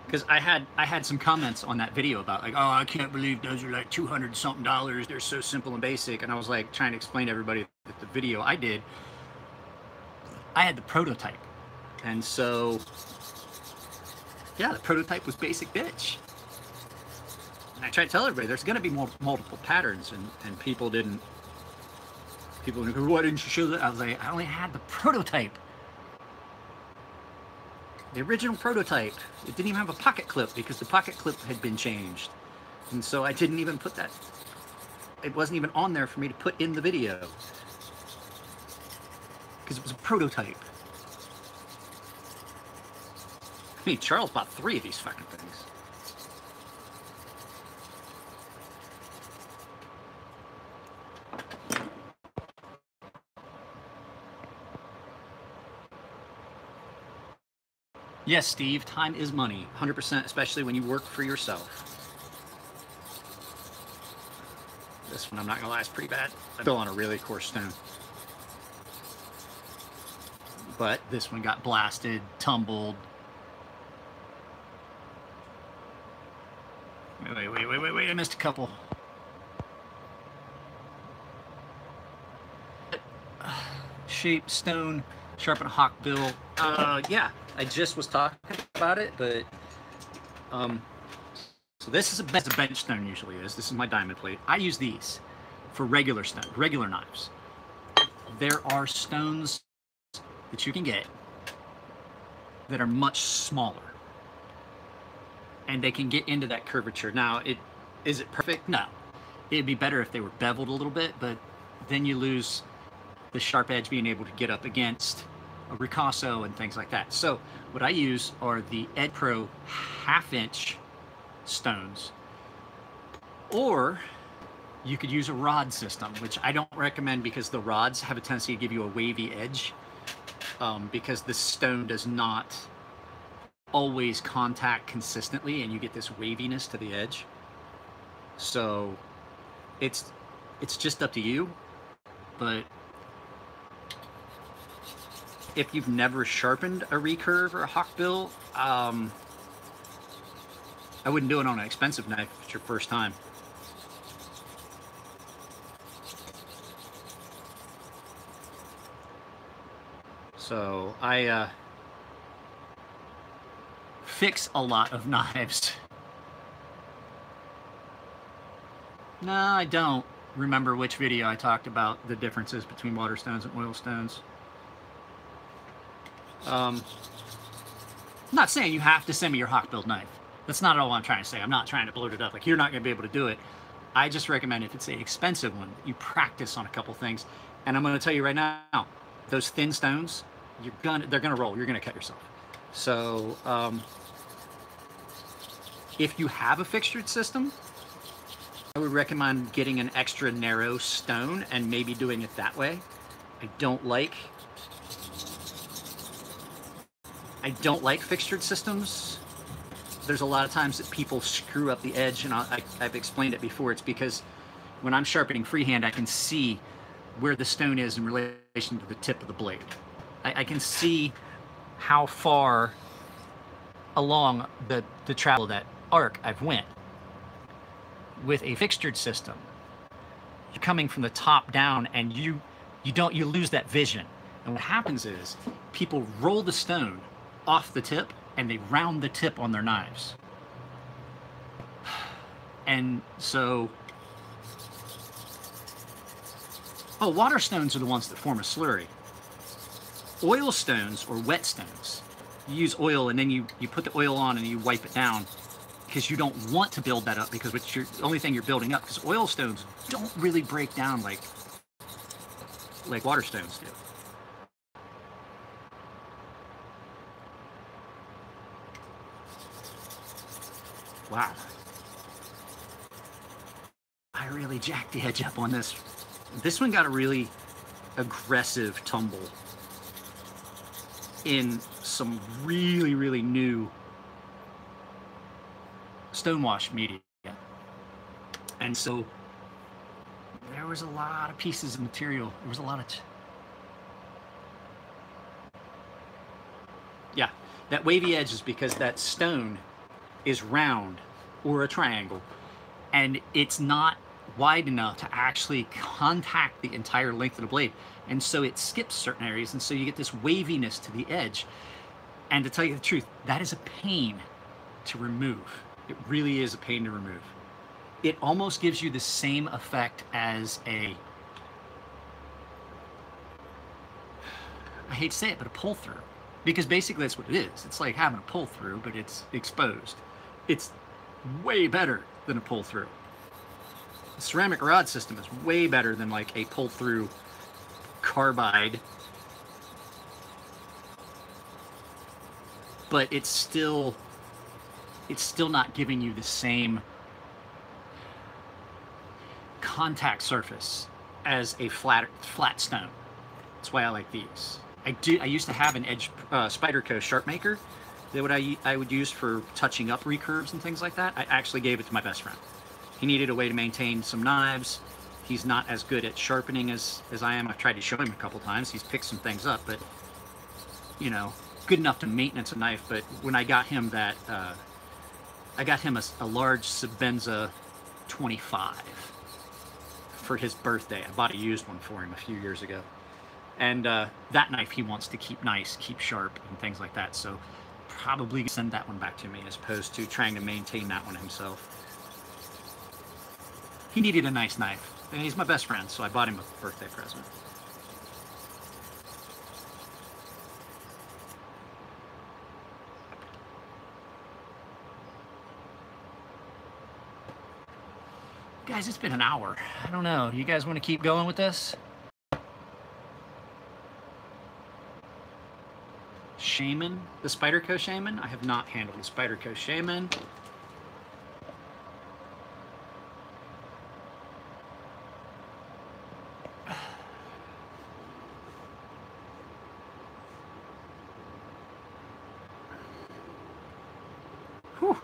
Because I had some comments on that video about like, oh, I can't believe those are like $200 something. They're so simple and basic. And I was like trying to explain to everybody that the video I did, I had the prototype. And so, yeah, the prototype was basic bitch. And I tried to tell everybody there's going to be multiple patterns, and people were like, why didn't you show that? I was like, I only had the prototype. The original prototype. It didn't even have a pocket clip because the pocket clip had been changed. And so I didn't even put that, it wasn't even on there for me to put in the video. Because it was a prototype. I mean, Charles bought 3 of these fucking things. Yes, Steve, time is money, 100%, especially when you work for yourself. This one, I'm not gonna lie, is pretty bad. I'm still on a really coarse stone. But this one got blasted, tumbled. Wait, I missed a couple. Shape, stone, sharpen hawkbill. Yeah, I just was talking about it, but so this is a bench stone usually is. This is my diamond plate. I use these for regular stone, regular knives. There are stones that you can get that are much smaller, and they can get into that curvature. Now, is it perfect? No. It'd be better if they were beveled a little bit, but then you lose the sharp edge being able to get up against a ricasso and things like that. So what I use are the Ed Pro 1/2 inch stones, or you could use a rod system, which I don't recommend because the rods have a tendency to give you a wavy edge, because the stone does not always contact consistently and you get this waviness to the edge. So it's just up to you. But if you've never sharpened a recurve or a hawkbill, I wouldn't do it on an expensive knife if it's your first time. So I fix a lot of knives. No, I don't remember which video I talked about the differences between water stones and oil stones. I'm not saying you have to send me your hawkbill knife. That's not all I'm trying to say. I'm not trying to bloat it up. Like, you're not going to be able to do it. I just recommend if it's an expensive one, you practice on a couple things. And I'm going to tell you right now, those thin stones, they're going to roll. You're going to cut yourself. So if you have a fixtured system, I would recommend getting an extra narrow stone and maybe doing it that way. I don't like fixtured systems. There's a lot of times that people screw up the edge, and I've explained it before. It's because when I'm sharpening freehand, I can see where the stone is in relation to the tip of the blade. I can see how far along the travel of that arc I've went. With a fixtured system, you're coming from the top down, and you lose that vision. And what happens is people roll the stone off the tip and they round the tip on their knives. And so, water stones are the ones that form a slurry. Oil stones, or wet stones, you use oil and then you put the oil on and you wipe it down, because you don't want to build that up, because the only thing you're building up, because oil stones don't really break down like water stones do. Wow. I really jacked the edge up on this. This one got a really aggressive tumble in some really, really new stonewash media. And so there was a lot of pieces of material. There was a lot of... Yeah, that wavy edge is because that stone is round or a triangle, and it's not wide enough to actually contact the entire length of the blade, and so it skips certain areas, and so you get this waviness to the edge. And to tell you the truth, that is a pain to remove. It really is a pain to remove. It almost gives you the same effect as I hate to say it, but a pull through. Because basically that's what it is. It's like having a pull through, but it's exposed. It's way better than a pull through. The ceramic rod system is way better than like a pull through carbide. But it's still not giving you the same contact surface as a flat stone. That's why I like these. I used to have an Edge Spyderco Sharp Maker, that I would use for touching up recurves and things like that, I actually gave it to my best friend. He needed a way to maintain some knives. He's not as good at sharpening as I am. I've tried to show him a couple times. He's picked some things up, but, you know, good enough to maintenance a knife. But when I got him that, I got him a large Sebenza 25 for his birthday. I bought a used one for him a few years ago. And that knife he wants to keep nice, keep sharp, and things like that. So probably send that one back to me as opposed to trying to maintain that one himself. He needed a nice knife, and he's my best friend, so I bought him a birthday present. Guys, it's been an hour. I don't know. Do you guys want to keep going with this? Shaman, the Spyderco Shaman. I have not handled the Spyderco Shaman. Whew.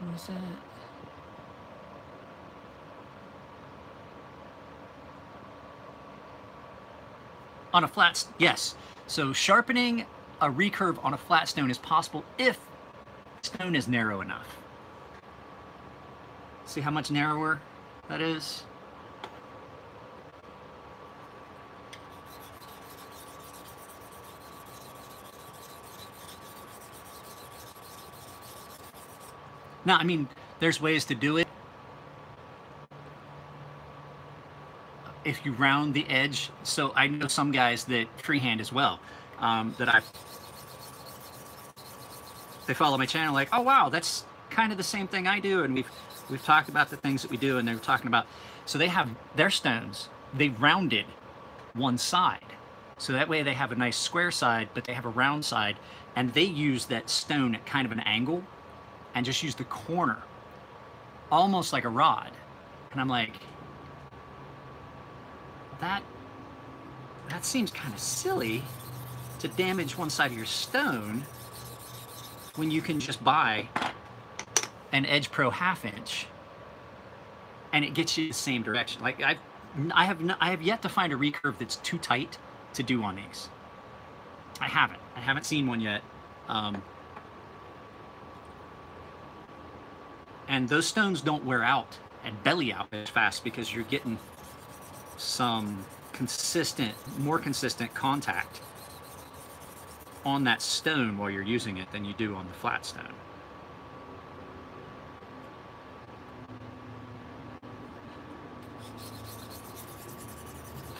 What is that? On a flat, yes. So sharpening a recurve on a flat stone is possible if the stone is narrow enough. See how much narrower that is? Now, I mean, there's ways to do it. If you round the edge, so I know some guys that freehand as well, they follow my channel like, oh wow, that's kind of the same thing I do, and we've talked about the things that we do, and they're talking about, so they have their stones, they rounded one side, so that way they have a nice square side, but they have a round side, and they use that stone at kind of an angle, and just use the corner, almost like a rod, and I'm like, that seems kind of silly to damage one side of your stone when you can just buy an Edge Pro 1/2 inch and it gets you the same direction. Like I have yet to find a recurve that's too tight to do on these. I haven't seen one yet. And those stones don't wear out and belly out as fast because you're getting some more consistent contact on that stone while you're using it than you do on the flat stone.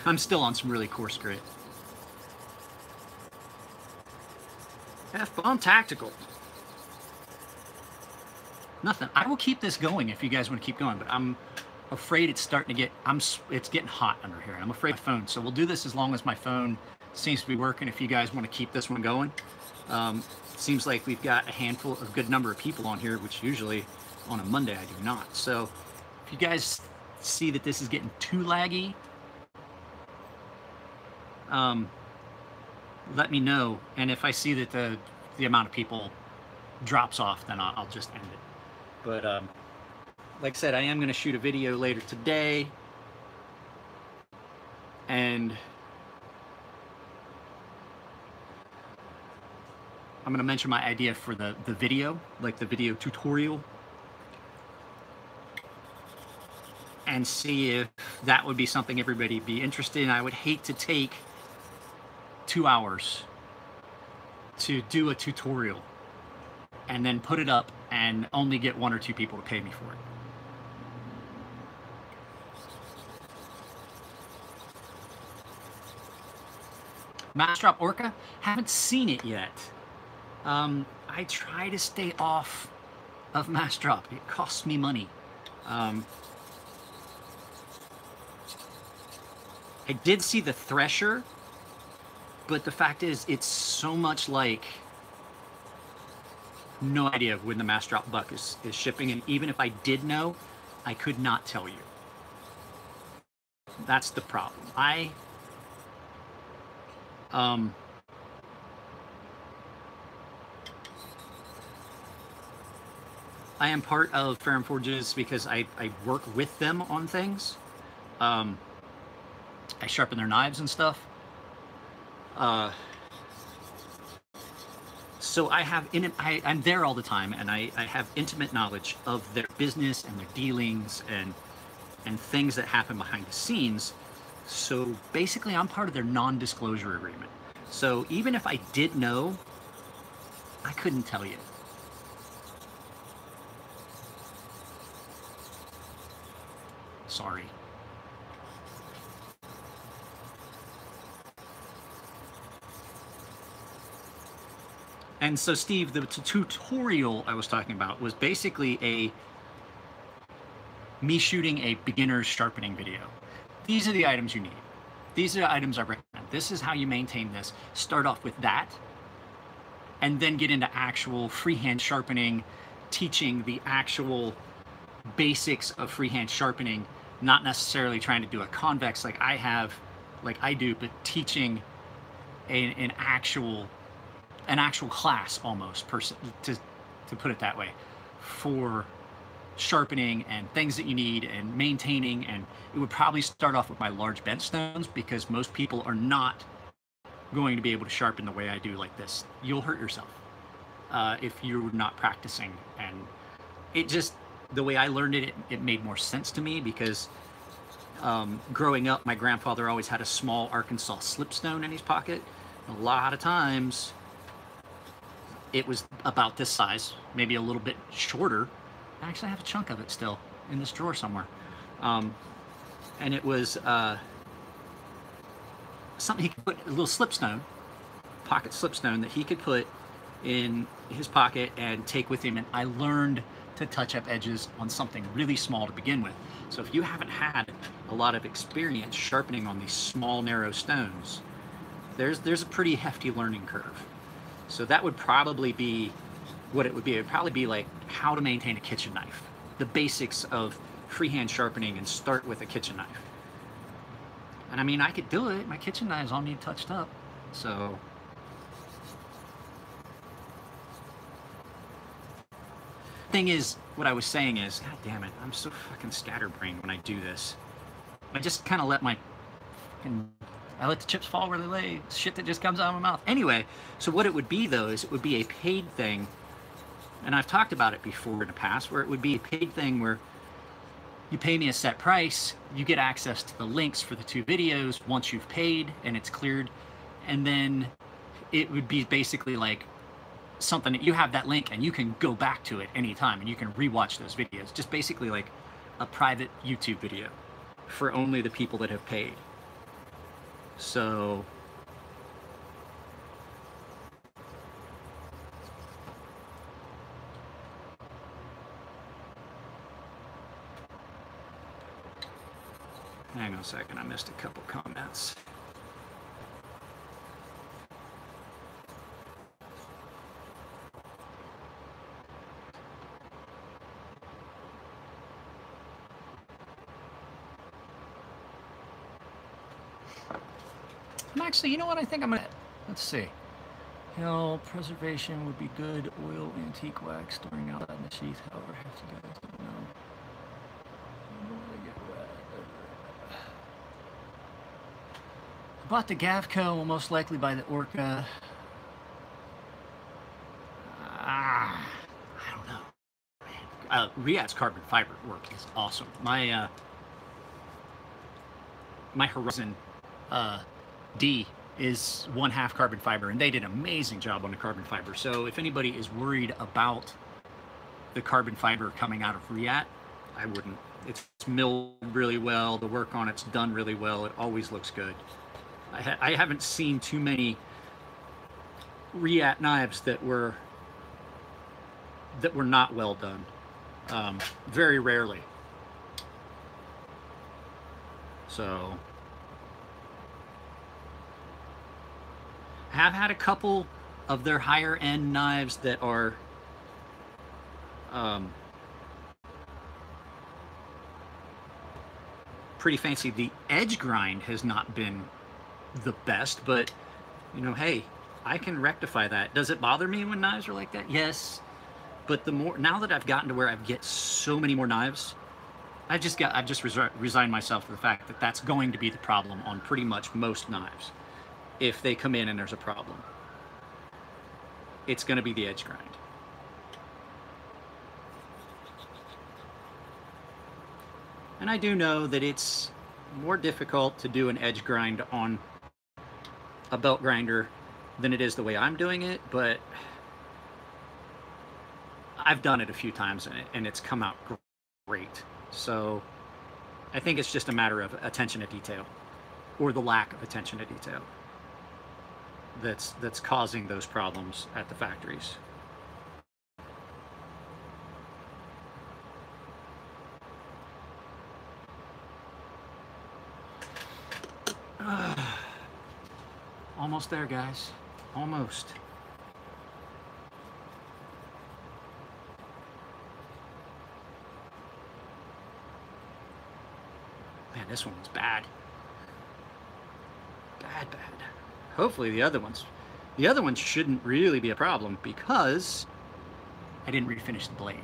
I'm still on some really coarse grit. F-Bomb Tactical. Nothing. I will keep this going if you guys want to keep going, but I'm afraid it's starting to get, it's getting hot under here. I'm afraid of my phone. So we'll do this as long as my phone seems to be working. If you guys want to keep this one going, seems like we've got a good number of people on here, which usually on a Monday I do not. So if you guys see that this is getting too laggy, let me know. And if I see that the amount of people drops off, then I'll just end it. But like I said, I am going to shoot a video later today, and I'm going to mention my idea for the video, like the video tutorial, and see if that would be something everybody would be interested in. I would hate to take 2 hours to do a tutorial and then put it up and only get 1 or 2 people to pay me for it. Mastrop Orca, haven't seen it yet. I try to stay off of Mastrop. It costs me money. I did see the Thresher, but the fact is it's so much like no idea when the mass drop buck is shipping, and even if I did know, I could not tell you. That's the problem. I am part of Ferrum Forges because I work with them on things. I sharpen their knives and stuff. So I'm there all the time, and I have intimate knowledge of their business and their dealings and things that happen behind the scenes. So basically, I'm part of their non-disclosure agreement. So even if I did know, I couldn't tell you. Sorry. And so, Steve, the tutorial I was talking about was basically me shooting a beginner's sharpening video. These are the items you need. These are the items I recommend. This is how you maintain this. Start off with that, and then get into actual freehand sharpening, teaching the actual basics of freehand sharpening, not necessarily trying to do a convex like I do, but teaching an actual class almost, to put it that way, for sharpening and things that you need and maintaining. And it would probably start off with my large bent stones, because most people are not going to be able to sharpen the way I do like this. You'll hurt yourself if you're not practicing. And it just, the way I learned it, it made more sense to me, because growing up, my grandfather always had a small Arkansas slipstone in his pocket. A lot of times it was about this size, maybe a little bit shorter. I actually have a chunk of it still in this drawer somewhere. And it was something he could put, a little slipstone, pocket slipstone that he could put in his pocket and take with him. And I learned to touch up edges on something really small to begin with. So if you haven't had a lot of experience sharpening on these small, narrow stones, there's a pretty hefty learning curve. So that would probably be what it would be. It would probably be like how to maintain a kitchen knife, the basics of freehand sharpening, and start with a kitchen knife. And I mean, I could do it. My kitchen knives all need touched up. So thing is, what I was saying is, God damn it, I'm so fucking scatterbrained when I do this. I just kind of let I let the chips fall where they lay. Shit that just comes out of my mouth. Anyway, so what it would be, though, is it would be a paid thing. And I've talked about it before in the past, where it would be a paid thing where you pay me a set price, you get access to the links for the 2 videos once you've paid and it's cleared. And then it would be basically like something that you have that link and you can go back to it anytime and you can rewatch those videos. Just basically like a private YouTube video for only the people that have paid. So hang on a second, I missed a couple comments. Actually, you know what? I think I'm gonna, let's see. Hill preservation would be good. Oil antique wax storing outside in the sheath. However, half you guys don't know. I bought the Gavco, will most likely buy the Orca. I don't know. Riyad's carbon fiber work is awesome. My my Horizon D is 1/2 carbon fiber, and they did an amazing job on the carbon fiber. So if anybody is worried about the carbon fiber coming out of Riyad, I wouldn't. It's milled really well. The work on it's done really well. It always looks good. I haven't seen too many Riyad knives that were not well done. Very rarely. So I have had a couple of their higher end knives that are pretty fancy. The edge grind has not been the best, but you know, hey, I can rectify that. Does it bother me when knives are like that? Yes. But the more, now that I've gotten to where I get so many more knives, I've just resigned myself to the fact that that's going to be the problem on pretty much most knives. If they come in and there's a problem, it's going to be the edge grind. And I do know that it's more difficult to do an edge grind on a belt grinder than it is the way I'm doing it, but I've done it a few times and it's come out great. So I think it's just a matter of attention to detail, or the lack of attention to detail, that's causing those problems at the factories. Almost there, guys. Almost. Man, this one was bad. Bad. Hopefully the other ones shouldn't really be a problem because I didn't refinish the blade.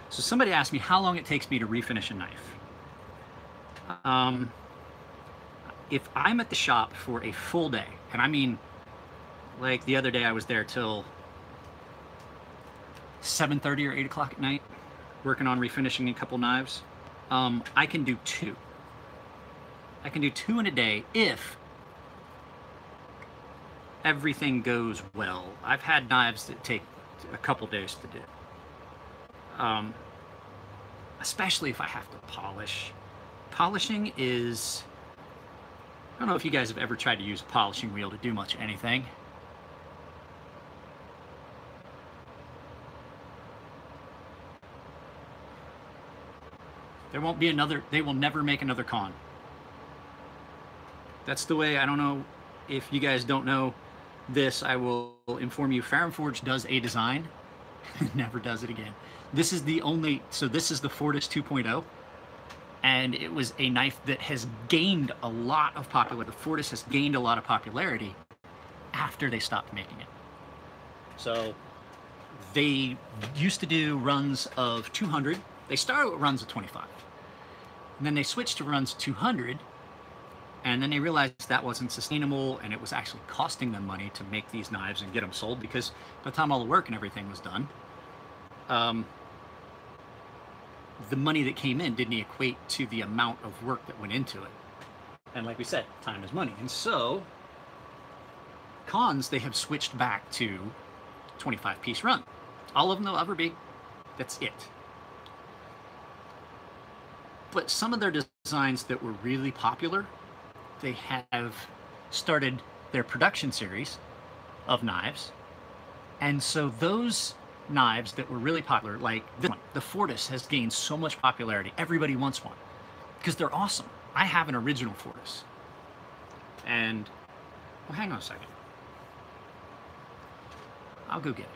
So somebody asked me how long it takes me to refinish a knife. If I'm at the shop for a full day, and I mean, like the other day I was there till 7:30 or 8 o'clock at night, working on refinishing a couple knives, I can do 2. I can do 2 in a day if everything goes well. I've had knives that take a couple days to do. Especially if I have to polish. Polishing is, I don't know if you guys have ever tried to use a polishing wheel to do much anything. There won't be another, they will never make another Kawn. That's the way. I don't know if you guys don't know this, I will inform you, Farronforge does a design, never does it again. This is the only, so this is the Fortis 2.0, and it was a knife that has gained a lot of popularity. The Fortis has gained a lot of popularity after they stopped making it. So they used to do runs of 200. They started with runs of 25. And then they switched to runs 200, and then they realized that wasn't sustainable, and it was actually costing them money to make these knives and get them sold, because by the time all the work and everything was done, the money that came in didn't equate to the amount of work that went into it. And like we said, time is money. And so Kawns, they have switched back to 25-piece run. All of them they'll ever be. That's it. But some of their designs that were really popular, they have started their production series of knives. And so those knives that were really popular, like this one, the Fortis, has gained so much popularity. Everybody wants one because they're awesome. I have an original Fortis. And, well, hang on a second. I'll go get it.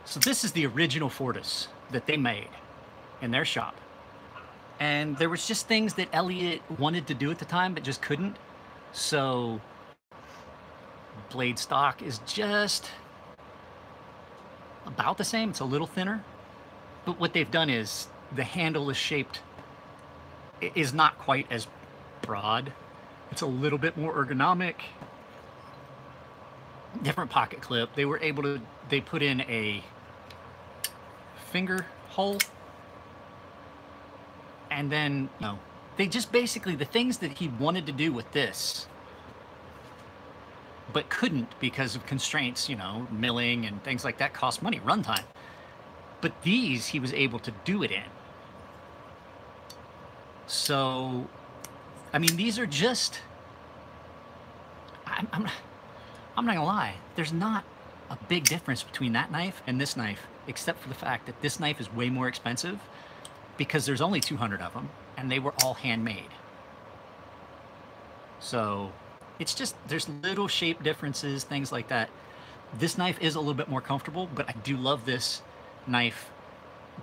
So this is the original Fortis that they made in their shop. And there was just things that Elliot wanted to do at the time, but just couldn't. So blade stock is just about the same. It's a little thinner. But what they've done is the handle is shaped, is not quite as broad. It's a little bit more ergonomic. Different pocket clip. They were able to, they put in a finger hole. And then, they just basically, the things that he wanted to do with this, but couldn't because of constraints, milling and things like that cost money, runtime. But these he was able to do it in. So, I mean, these are just, I'm not gonna lie, there's not a big difference between that knife and this knife, except for the fact that this knife is way more expensive because there's only 200 of them and they were all handmade. So it's just, there's little shape differences, things like that. This knife is a little bit more comfortable, but I do love this knife.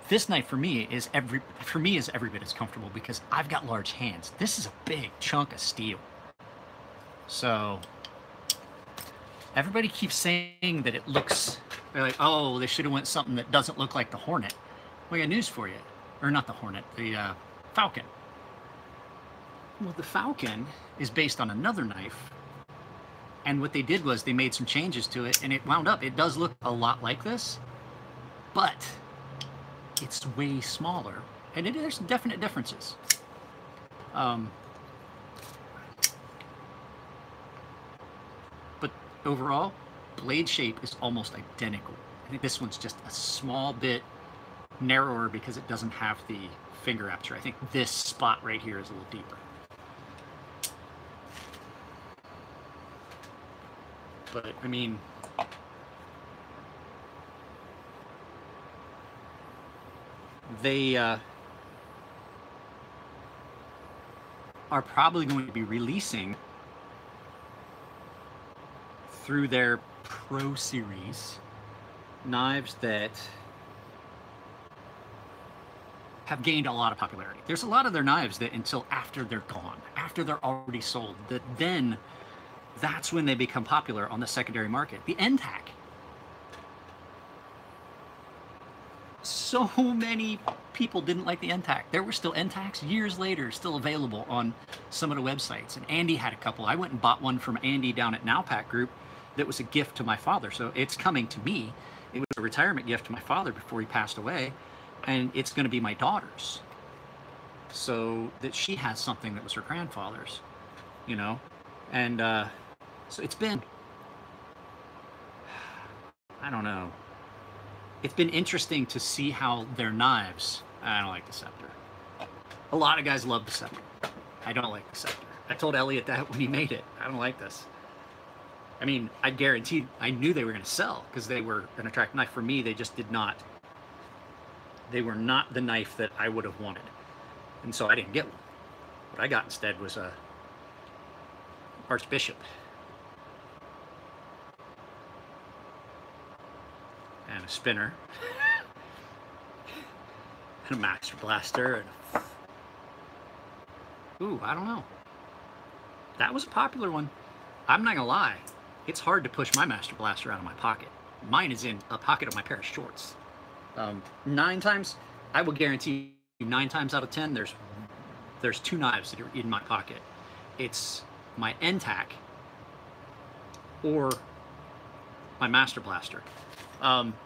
This knife for me is every bit as comfortable because I've got large hands. This is a big chunk of steel. So everybody keeps saying that it looks, they're like, oh, they should have went something that doesn't look like the Hornet. Well, I got news for you. Or not the Hornet, the Falcon. Well, the Falcon is based on another knife. And what they did was they made some changes to it, and it wound up, it does look a lot like this, but it's way smaller. And there's definite differences. But overall, blade shape is almost identical. I think this one's just a small bit narrower because it doesn't have the finger aperture. I think this spot right here is a little deeper. But, I mean, they are probably going to be releasing through their Pro Series knives that have gained a lot of popularity. There's a lot of their knives that until after they're gone, after they're already sold, that's when they become popular on the secondary market. The NTAC. So many people didn't like the NTAC. There were still NTACs years later still available on some of the websites. And Andy had a couple. I went and bought one from Andy down at Nowpack Group that was a gift to my father. So it's coming to me. It was a retirement gift to my father before he passed away. And it's going to be my daughter's. So that she has something that was her grandfather's, And so it's been, I don't know. It's been interesting to see how their knives, I don't like the Scepter. A lot of guys love the Scepter. I don't like the Scepter. I told Elliot that when he made it. I don't like this. I mean, I guaranteed, I knew they were going to sell because they were an attractive knife. For me, they just did not. They were not the knife that I would have wanted. And so I didn't get one. What I got instead was a Archbishop. And a spinner. And a Master Blaster. And ooh, I don't know. That was a popular one. I'm not gonna lie. It's hard to push my Master Blaster out of my pocket. Mine is in a pocket of my pair of shorts. 9 times, I will guarantee you 9 times out of 10, there's 2 knives that are in my pocket. It's my NTAC or my Master Blaster.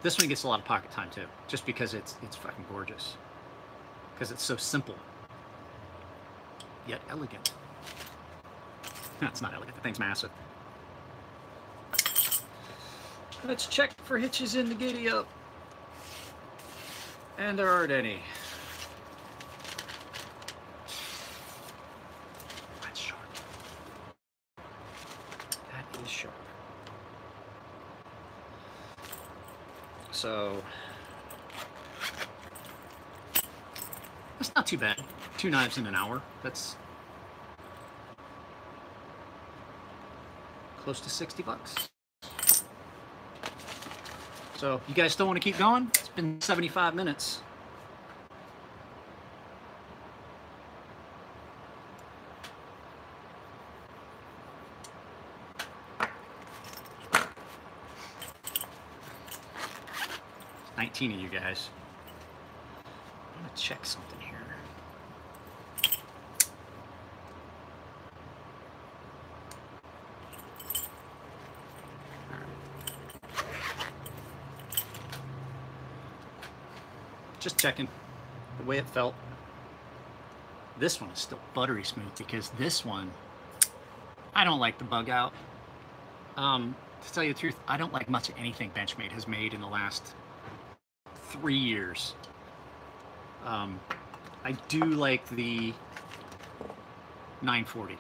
This one gets a lot of pocket time too, just because it's fucking gorgeous. Because it's so simple, yet elegant. That's not elegant, the thing's massive. Let's check for hitches in the giddy up. And there aren't any. That's sharp. That is sharp. So that's not too bad. 2 knives in an hour. That's close to 60 bucks. So, you guys still want to keep going? It's been 75 minutes. It's 19 of you guys. I'm gonna check something here. Just checking the way it felt. This one is still buttery smooth because this one, I don't like the bug out. To tell you the truth, I don't like much of anything Benchmade has made in the last 3 years. I do like the 940.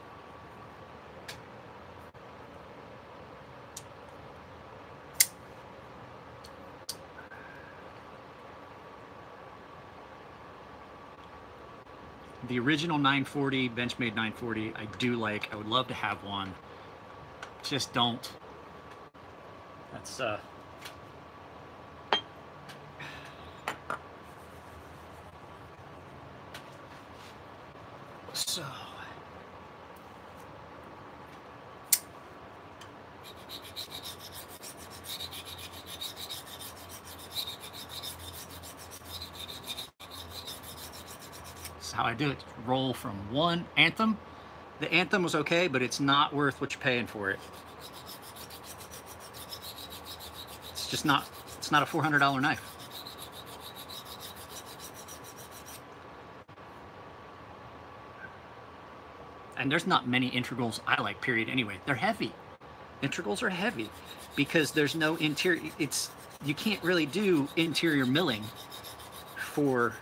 The original 940, Benchmade 940, I do like. I would love to have one. Just don't. That's so. How I do it. Roll from one Anthem. The Anthem was okay, but it's not worth what you're paying for it. It's just not, it's not a $400 knife. And there's not many integrals I like, period, anyway. They're heavy. Integrals are heavy because there's no interior, you can't really do interior milling for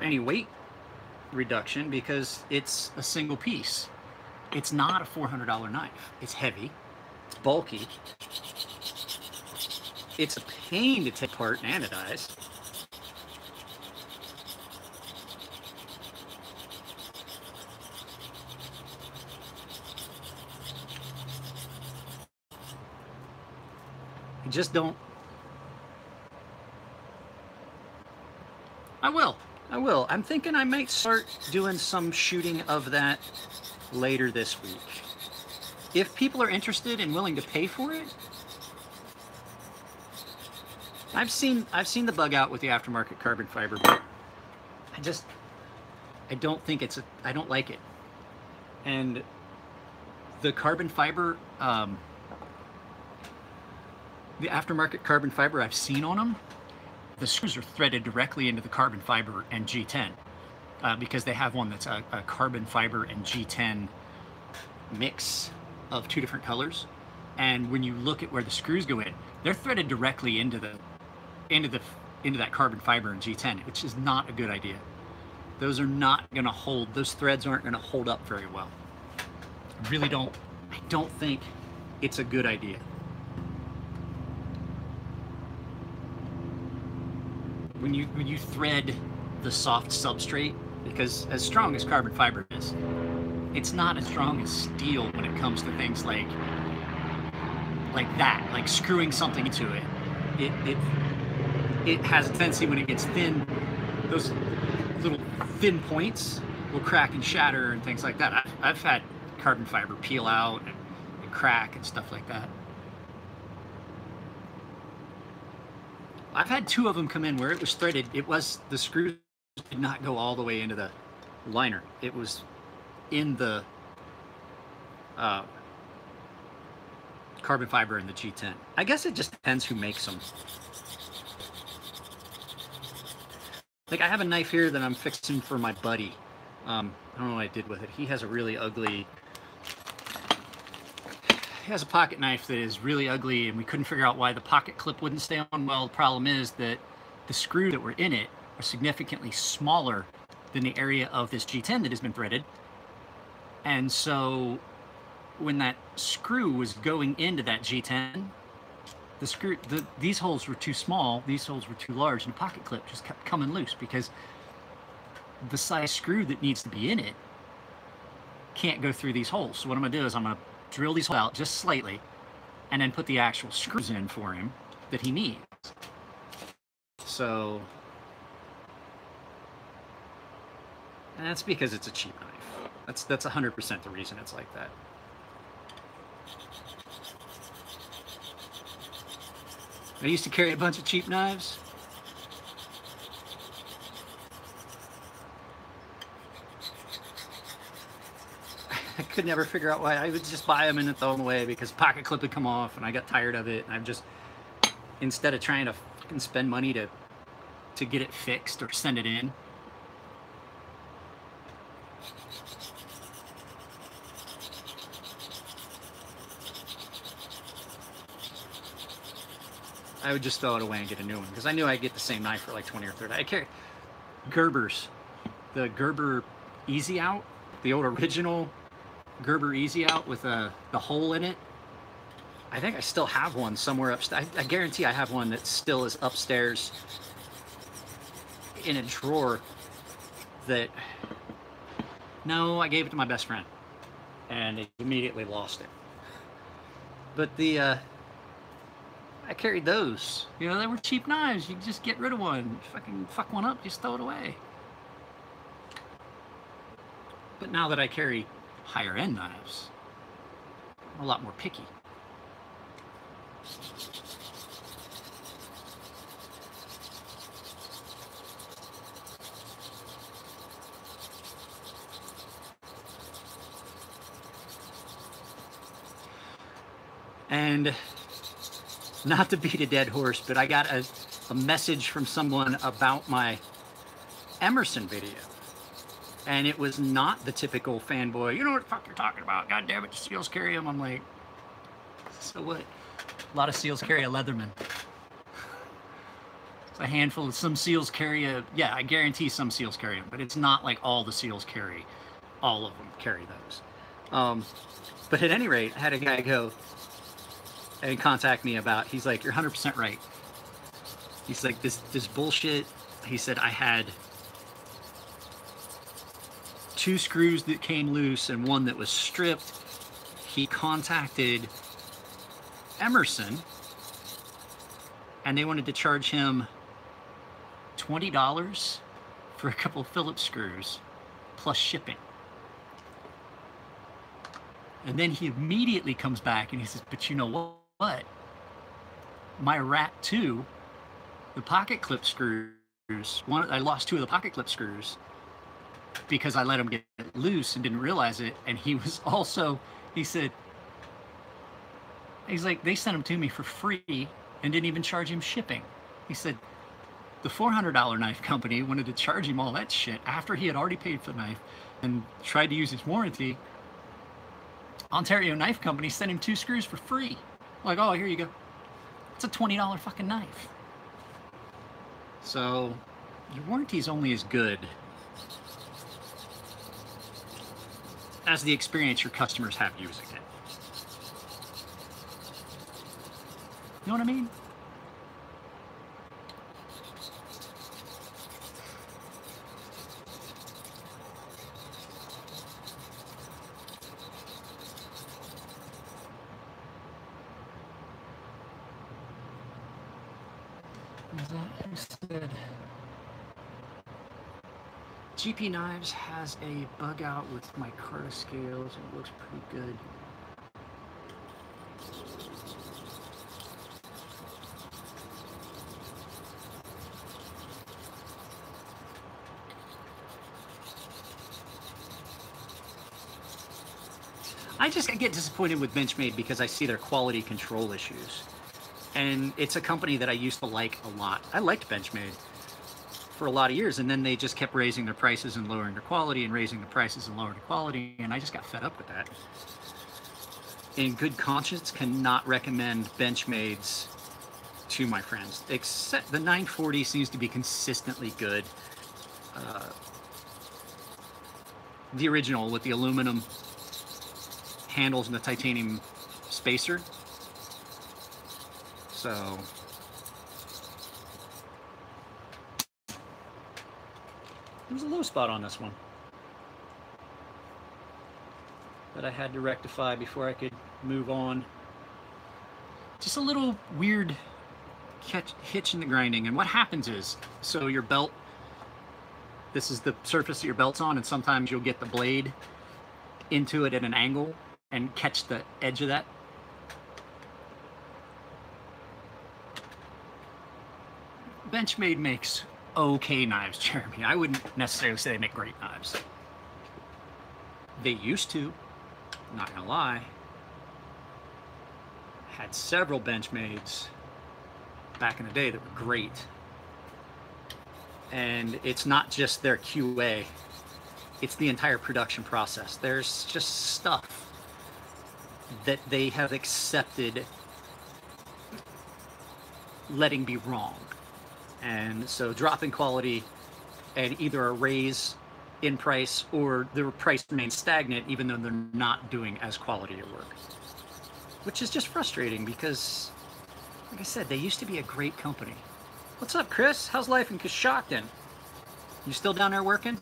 any weight reduction because it's a single piece. It's not a $400 knife. It's heavy, it's bulky, it's a pain to take apart and anodize. I just don't. I will. I'm thinking I might start doing some shooting of that later this week. If people are interested and willing to pay for it, I've seen the bug out with the aftermarket carbon fiber, but I don't think I don't like it. And the carbon fiber, the aftermarket carbon fiber I've seen on them, the screws are threaded directly into the carbon fiber and G10 because they have one that's a carbon fiber and G10 mix of two different colors. And when you look at where the screws go in, they're threaded directly into that carbon fiber and G10, which is not a good idea. Those are not going to hold. Those threads aren't going to hold up very well. I don't think it's a good idea. When you thread the soft substrate, because as strong as carbon fiber is, it's not as strong as steel when it comes to things like that, like screwing something into it. It has a tendency when it gets thin, those little thin points will crack and shatter and things like that. I've had carbon fiber peel out and crack and stuff like that. I've had 2 of them come in where it was threaded. The screws did not go all the way into the liner. It was in the carbon fiber and the G10. I guess it just depends who makes them. Like I have a knife here that I'm fixing for my buddy. I don't know what I did with it. He has a really ugly, he has a pocket knife that is really ugly, and we couldn't figure out why the pocket clip wouldn't stay on. Well, the problem is that the screws that were in it are significantly smaller than the area of this G10 that has been threaded. And so when that screw was going into that G10, these holes were too small, these holes were too large, and the pocket clip just kept coming loose because the size screw that needs to be in it can't go through these holes. So what I'm gonna do is I'm gonna drill these holes out just slightly and then put the actual screws in for him that he needs. So that's because it's a cheap knife. That's 100% the reason it's like that. I used to carry a bunch of cheap knives. could never figure out why. I would just buy them and then throw them away because pocket clip would come off and I got tired of it. And I've just, instead of trying to fucking spend money to get it fixed or send it in, I would just throw it away and get a new one because I knew I'd get the same knife for like 20 or 30. I carry Gerber's, the Gerber Easy Out, the old original Gerber Easy Out with the hole in it. I think I still have one somewhere upstairs. I guarantee I have one that still is upstairs in a drawer that, no, I gave it to my best friend and he immediately lost it. But I carried those. You know, they were cheap knives. You just get rid of one. Fucking fuck one up, just throw it away. But now that I carry higher end knives, I'm a lot more picky. And not to beat a dead horse, but I got a message from someone about my Emerson video. And it was not the typical fanboy, you know what the fuck you're talking about, god damn it, the SEALs carry them. I'm like, so what? A lot of SEALs carry a Leatherman. It's a handful of, some SEALs carry a, yeah, I guarantee some SEALs carry them, but it's not like all the SEALs carry, all of them carry those. But at any rate, I had a guy go and contact me about, he's like, you're 100% right. He's like, this bullshit. He said, I had 2 screws that came loose and 1 that was stripped. He contacted Emerson and they wanted to charge him $20 for a couple of Phillips screws plus shipping. And then he immediately comes back and he says, but you know what? My Rat 2, the pocket clip screws, I lost 2 of the pocket clip screws because I let him get loose and didn't realize it. And he was also, he said, he's like, they sent them to me for free and didn't even charge him shipping. He said, the $400 knife company wanted to charge him all that shit after he had already paid for the knife and tried to use his warranty. Ontario Knife Company sent him 2 screws for free. Like, oh, here you go. It's a $20 fucking knife. So your warranty is only as good as the experience your customers have using it. You know what I mean? GP Knives has a bug out with my Micarta scales and it looks pretty good. I get disappointed with Benchmade because I see their quality control issues. And it's a company that I used to like a lot. I liked Benchmade for a lot of years, and then they just kept raising their prices and lowering their quality and raising the prices and lowering the quality, and I just got fed up with that. In good conscience, cannot recommend Benchmades to my friends. Except the 940 seems to be consistently good. The original with the aluminum handles and the titanium spacer. So there was a low spot on this one that I had to rectify before I could move on. Just a little weird hitch in the grinding. And what happens is, so your belt, this is the surface that your belt's on, and sometimes you'll get the blade into it at an angle and catch the edge of that. Benchmade makes okay knives, Jeremy. I wouldn't necessarily say they make great knives. They used to. not gonna lie, had several Benchmades back in the day that were great. And it's not just their QA, it's the entire production process. There's just stuff that they have accepted letting be wrong. And so dropping quality and either a raise in price or the price remains stagnant even though they're not doing as quality of work. Which is just frustrating because, like I said, they used to be a great company. What's up, Chris? How's life in Coshocton? You still down there working?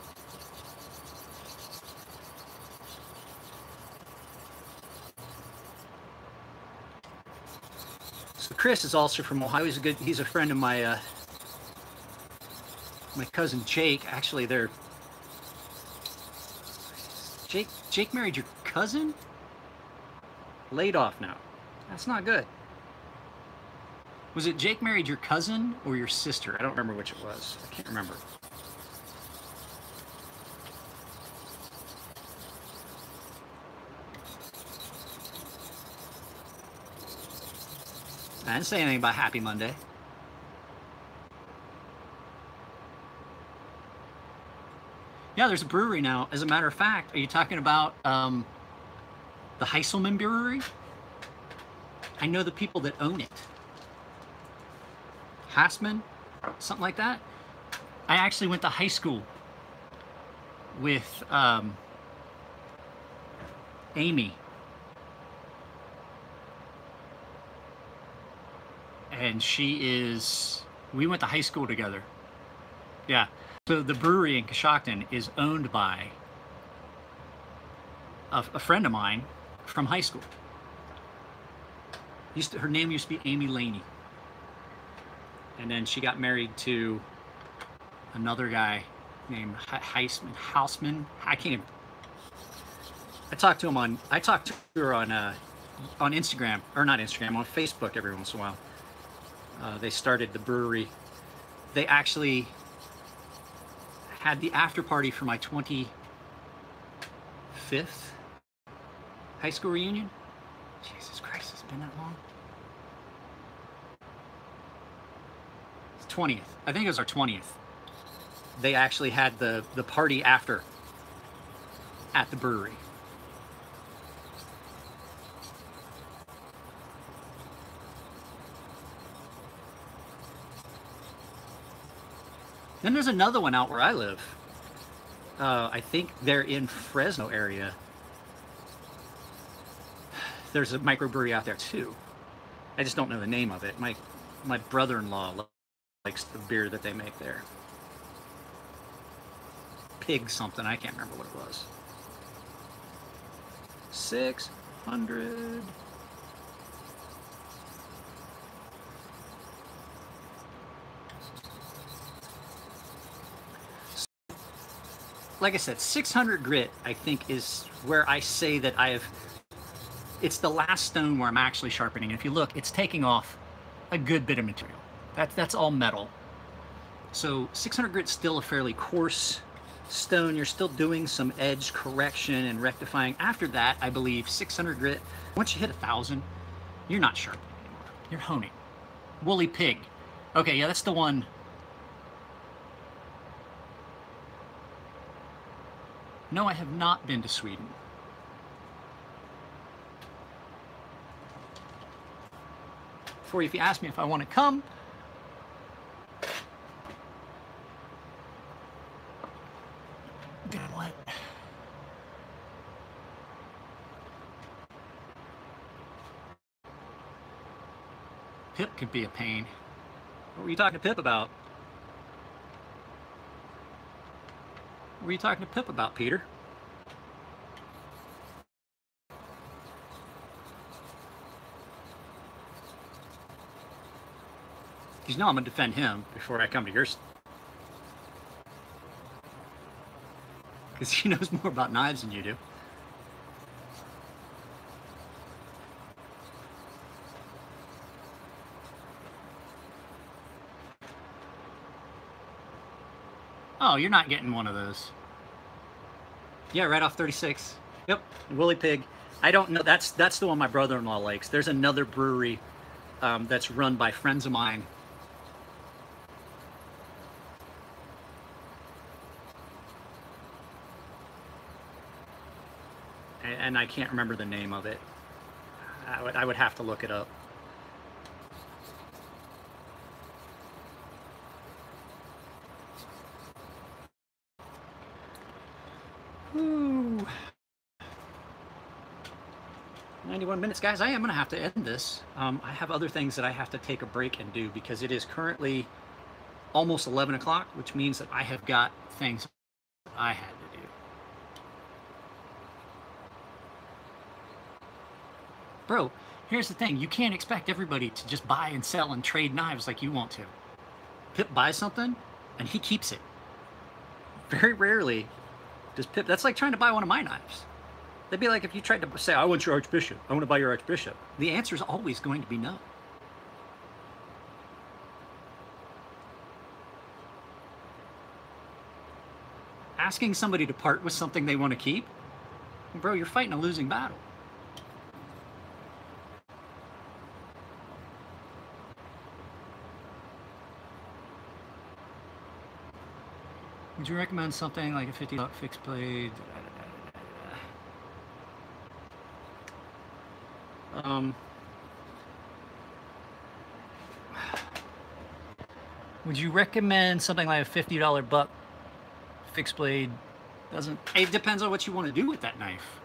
So Chris is also from Ohio. He's a friend of my my cousin Jake. Actually, Jake married your cousin? Laid off now. That's not good. Was it Jake married your cousin or your sister? I don't remember which it was. I can't remember. I didn't say anything about Happy Monday. Yeah, there's a brewery now. As a matter of fact, are you talking about the Heisselman Brewery? I know the people that own it. Hassman, something like that. I actually went to high school with Amy. And we went to high school together. Yeah. So the brewery in Coshocton is owned by a friend of mine from high school. Her name used to be Amy Laney. And then she got married to another guy named Hausman. I can't even. I talked to her on Instagram, or not Instagram, on Facebook every once in a while. They started the brewery. They actually had the after party for my 25th high school reunion. Jesus Christ, it's been that long. 20th. I think it was our 20th. They actually had the party after at the brewery. Then there's another one out where I live. I think they're in Fresno area. There's a microbrewery out there too. I just don't know the name of it. My brother-in-law likes the beer that they make there. Pig something, I can't remember what it was. 600. Like I said, 600 grit, I think, is where I say that it's the last stone where I'm actually sharpening. And if you look, it's taking off a good bit of material. That's all metal. So 600 grit's still a fairly coarse stone. You're still doing some edge correction and rectifying. After that, I believe 600 grit, once you hit 1,000, you're not sharpening anymore. You're honing. Woolly Pig. Okay, yeah, that's the one. No, I have not been to Sweden. If you ask me if I want to come, God, what? Pip could be a pain. What were you talking to Pip about? What were you talking to Pip about, Peter? Because you know I'm going to defend him before I come to yours. Because he knows more about knives than you do. Oh, you're not getting one of those. Yeah, right off 36. Yep, Woolly Pig. I don't know. That's the one my brother-in-law likes. There's another brewery that's run by friends of mine. And I can't remember the name of it. I would have to look it up. Ooh. 91 minutes, guys. I am going to have to end this. I have other things that I have to take a break and do because it is currently almost 11 o'clock, which means that I have got things I had to do. Bro, here's the thing. You can't expect everybody to just buy and sell and trade knives like you want to. Pip buys something, and he keeps it. Very rarely does Pip... That's like trying to buy one of my knives. That'd be like if you tried to say, I want your Archbishop. I want to buy your Archbishop. The answer is always going to be no. Asking somebody to part with something they want to keep? Bro, you're fighting a losing battle. Would you recommend something like a $50 fixed blade? Would you recommend something like a $50 buck fixed blade? It depends on what you want to do with that knife.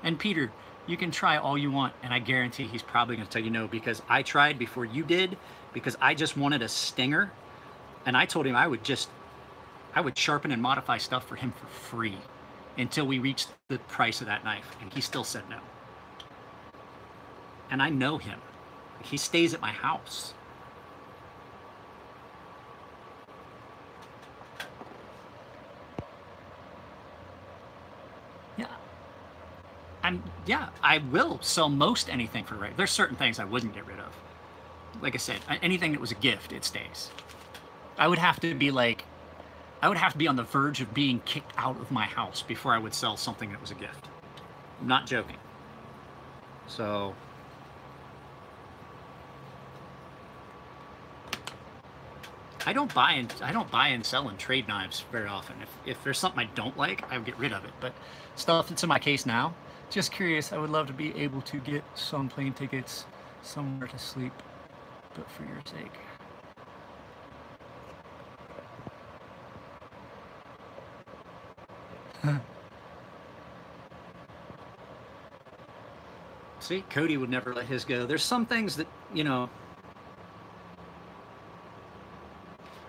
And Peter, you can try all you want, and I guarantee he's probably going to tell you no, because I tried before you did, because I just wanted a stinger, and I told him I would sharpen and modify stuff for him for free until we reached the price of that knife, and he still said no. And I know him. He stays at my house. Yeah, I will sell most anything for right. There's certain things I wouldn't get rid of. Like I said, anything that was a gift, it stays. I would have to be on the verge of being kicked out of my house before I would sell something that was a gift. I'm not joking. So I don't buy and sell and trade knives very often. If there's something I don't like, I would get rid of it. But stuff that's in my case now, just curious, I would love to be able to get some plane tickets somewhere to sleep, but for your sake. See, Cody would never let his go. There's some things that, you know,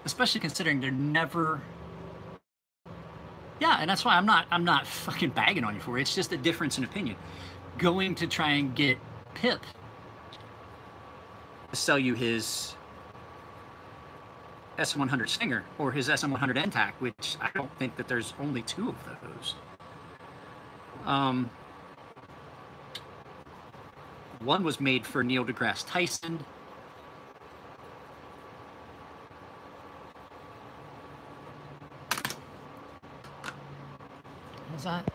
especially considering they're never... Yeah, and that's why I'm not fucking bagging on you for it. It's just a difference in opinion. Going to try and get Pip to sell you his SM100 Stinger or his SM100 NTAC, which I don't think that there's only 2 of those. One was made for Neil deGrasse Tyson. What's that?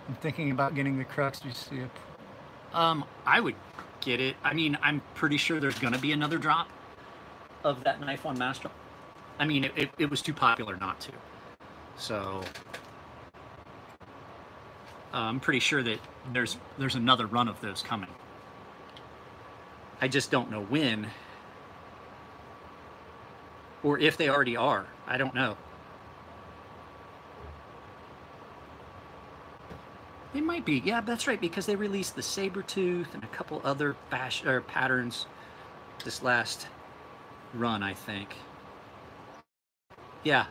I'm thinking about getting the Crux. You see it? I would get it. I mean, I'm pretty sure there's gonna be another drop of that knife on Master. I mean, it was too popular not to. So I'm pretty sure that there's another run of those coming. I just don't know when, or if they already are. I don't know. They might be. Yeah, that's right, because they released the Sabertooth and a couple other patterns this last run, I think. Yeah.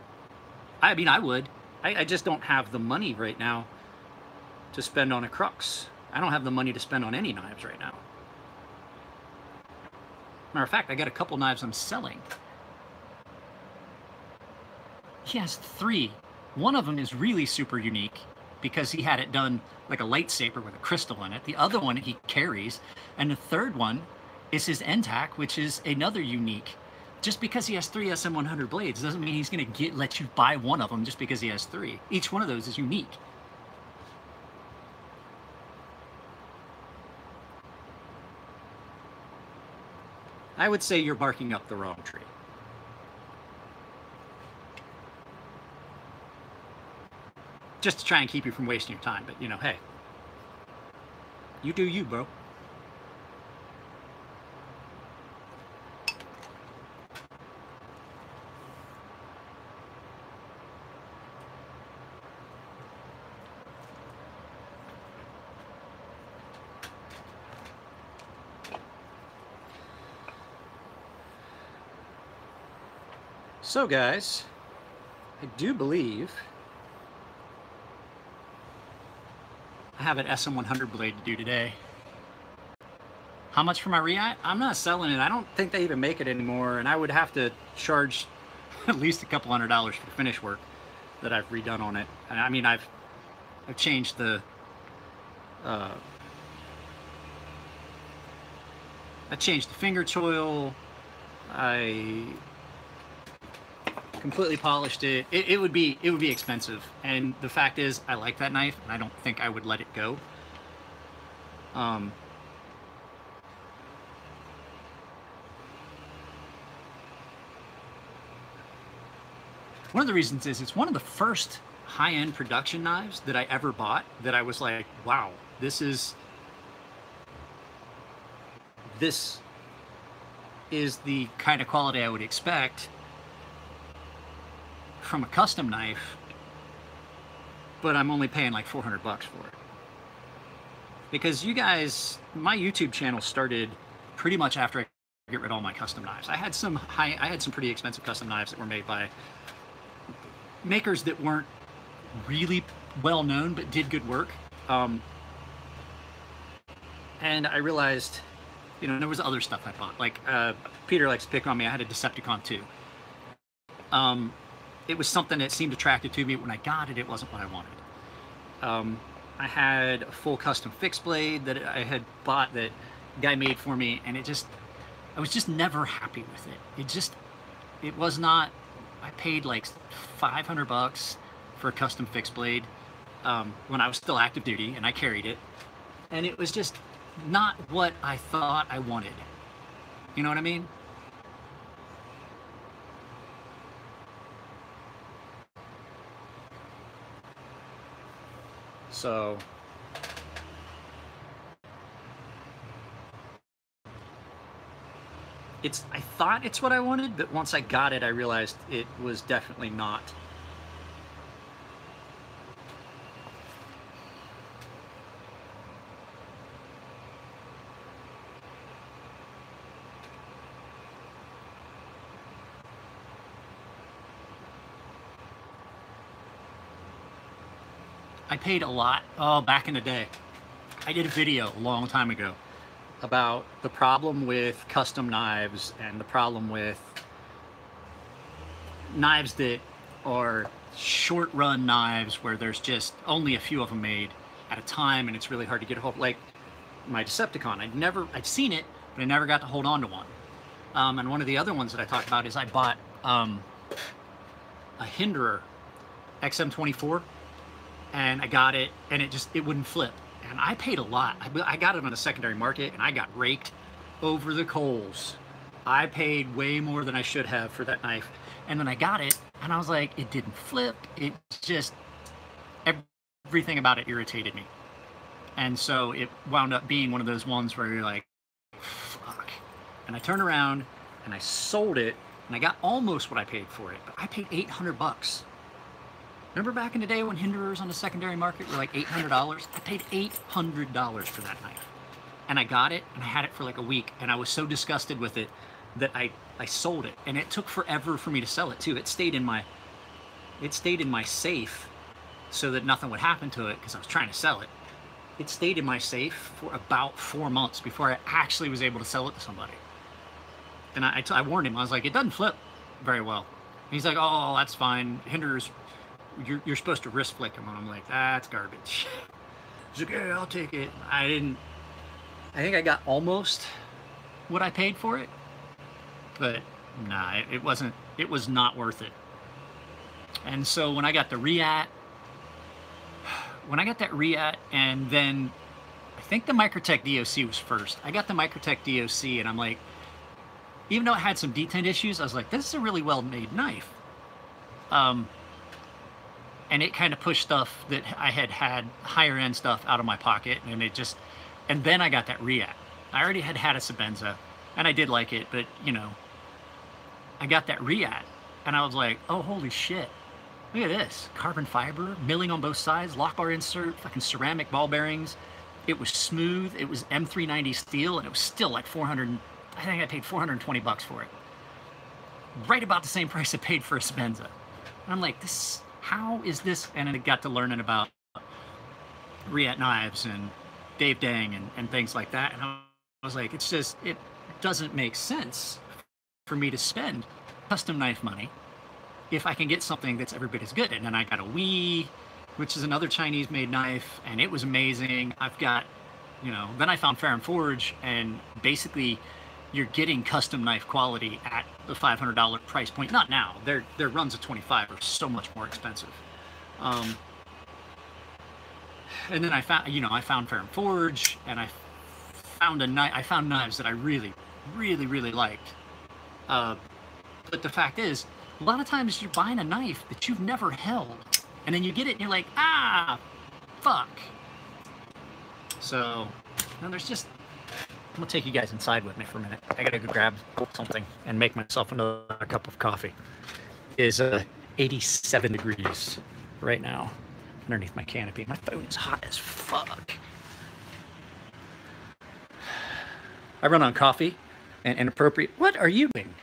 I mean, I would. I just don't have the money right now to spend on a Crux. I don't have the money to spend on any knives right now. Matter of fact, I got a couple knives I'm selling. He has 3. One of them is really super unique because he had it done like a lightsaber with a crystal in it. The other one he carries. And the third one is his NTAC, which is another unique. Just because he has 3 SM100 blades doesn't mean he's going to let you buy one of them just because he has 3. Each one of those is unique. I would say you're barking up the wrong tree. Just to try and keep you from wasting your time, but you know, hey, you do you, bro. So guys, I do believe I have an SM100 blade to do today. How much for my React? I'm not selling it. I don't think they even make it anymore, and I would have to charge at least a couple $100 for the finish work that I've redone on it. I mean, I've changed the I changed the finger choil. I completely polished it. It would be expensive, and the fact is, I like that knife, and I don't think I would let it go. One of the reasons is it's one of the first high-end production knives that I ever bought that I was like, wow, this is the kind of quality I would expect from a custom knife, but I'm only paying like 400 bucks for it. Because you guys, my YouTube channel started pretty much after I get rid of all my custom knives. I had some pretty expensive custom knives that were made by makers that weren't really well known but did good work. And I realized, you know, there was other stuff I bought. Like Peter likes to pick on me. I had a Decepticon 2. It was something that seemed attractive to me. When I got it, it wasn't what I wanted. I had a full custom fixed blade that I had bought that a guy made for me, and I was just never happy with it. It was not. I paid like 500 bucks for a custom fixed blade when I was still active duty, and I carried it, and it was just not what I thought I wanted. You know what I mean? So I thought it's what I wanted, but once I got it, I realized it was definitely not. I paid a lot, back in the day. I did a video a long time ago about the problem with custom knives and the problem with knives that are short run knives where there's just only a few of them made at a time, and it's really hard to get a hold. Like my Decepticon, I'd seen it, but I never got to hold on to one. And one of the other ones that I talked about is I bought a Hinderer XM24, and I got it, and it wouldn't flip. And I paid a lot. I got it on the secondary market, and I got raked over the coals. I paid way more than I should have for that knife. And then I got it, and I was like, it didn't flip. It just, everything about it irritated me. And so it wound up being one of those ones where you're like, fuck. And I turned around, and I sold it, and I got almost what I paid for it, but I paid 800 bucks. Remember back in the day when Hinderers on the secondary market were like $800? I paid $800 for that knife. And I got it, and I had it for like a week, and I was so disgusted with it that I sold it. And it took forever for me to sell it too. It stayed in my safe so that nothing would happen to it because I was trying to sell it. It stayed in my safe for about 4 months before I actually was able to sell it to somebody. And I warned him. I was like, it doesn't flip very well. And he's like, oh, that's fine. Hinderers, you're supposed to wrist flick them. And I'm like, that's garbage. He's like, yeah, I'll take it. I think I got almost what I paid for it, but nah, it was not worth it. And so when I got the React, and then I think the Microtech DOC was first. I got the Microtech DOC, and I'm like, even though it had some detent issues, I was like, this is a really well-made knife. And it kind of pushed stuff that I had higher end stuff out of my pocket, and it just, and then I got that Reate. I already had a Sebenza, and I did like it, but you know, I got that Reate, and I was like, oh, holy shit. Look at this, carbon fiber, milling on both sides, lock bar insert, fucking ceramic ball bearings. It was smooth, it was M390 steel, and it was still like 400, I think I paid 420 bucks for it. Right about the same price I paid for a Sebenza. And I'm like, this, how is this? And then I got to learning about Reate knives and Dave Dang and things like that. And I was like, it's just, it doesn't make sense for me to spend custom knife money if I can get something that's every bit as good. And then I got a Wii, which is another Chinese made knife, and it was amazing. I've got, you know, then I found Ferrum Forge, and basically you're getting custom knife quality at the $500 price point. Not now, their runs of 25 are so much more expensive. And then I found, you know, I found Ferrum Forge, and I found knives that I really, really, really liked. But the fact is, a lot of times you're buying a knife that you've never held, and then you get it and you're like, ah, fuck. So, now there's just, I'm gonna take you guys inside with me for a minute. I gotta go grab something and make myself another cup of coffee. It is 87 degrees right now underneath my canopy. My phone is hot as fuck. I run on coffee and inappropriate. What are you doing?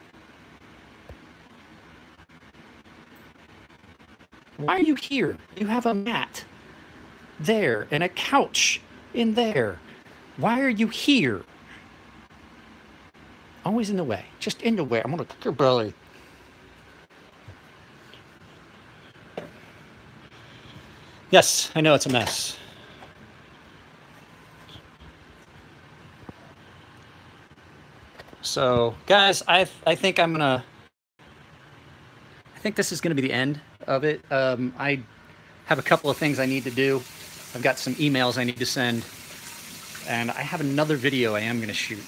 Why are you here? You have a mat there and a couch in there. Why are you here? Always in the way. Just in the way. I'm gonna cook your belly. Yes, I know it's a mess. So, guys, I think this is gonna be the end of it. I have a couple of things I need to do. I've got some emails I need to send, and I have another video I am going to shoot.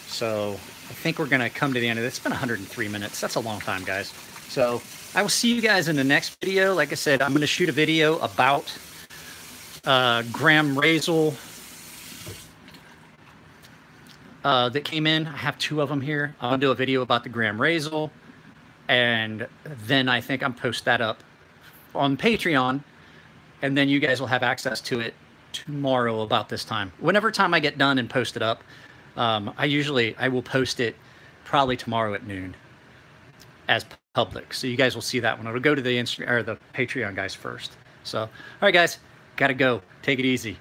So I think we're going to come to the end of this. It's been 103 minutes. That's a long time, guys. So I will see you guys in the next video. Like I said, I'm going to shoot a video about Graham Razel that came in. I have 2 of them here. I'll do a video about the Graham Razel, and then I think I'm post that up on Patreon, and then you guys will have access to it tomorrow about this time. Whenever time I get done and post it up, I will post it probably tomorrow at noon as public. So you guys will see that one. It'll go to the Instagram or the Patreon guys first. So, all right, guys, gotta go. Take it easy.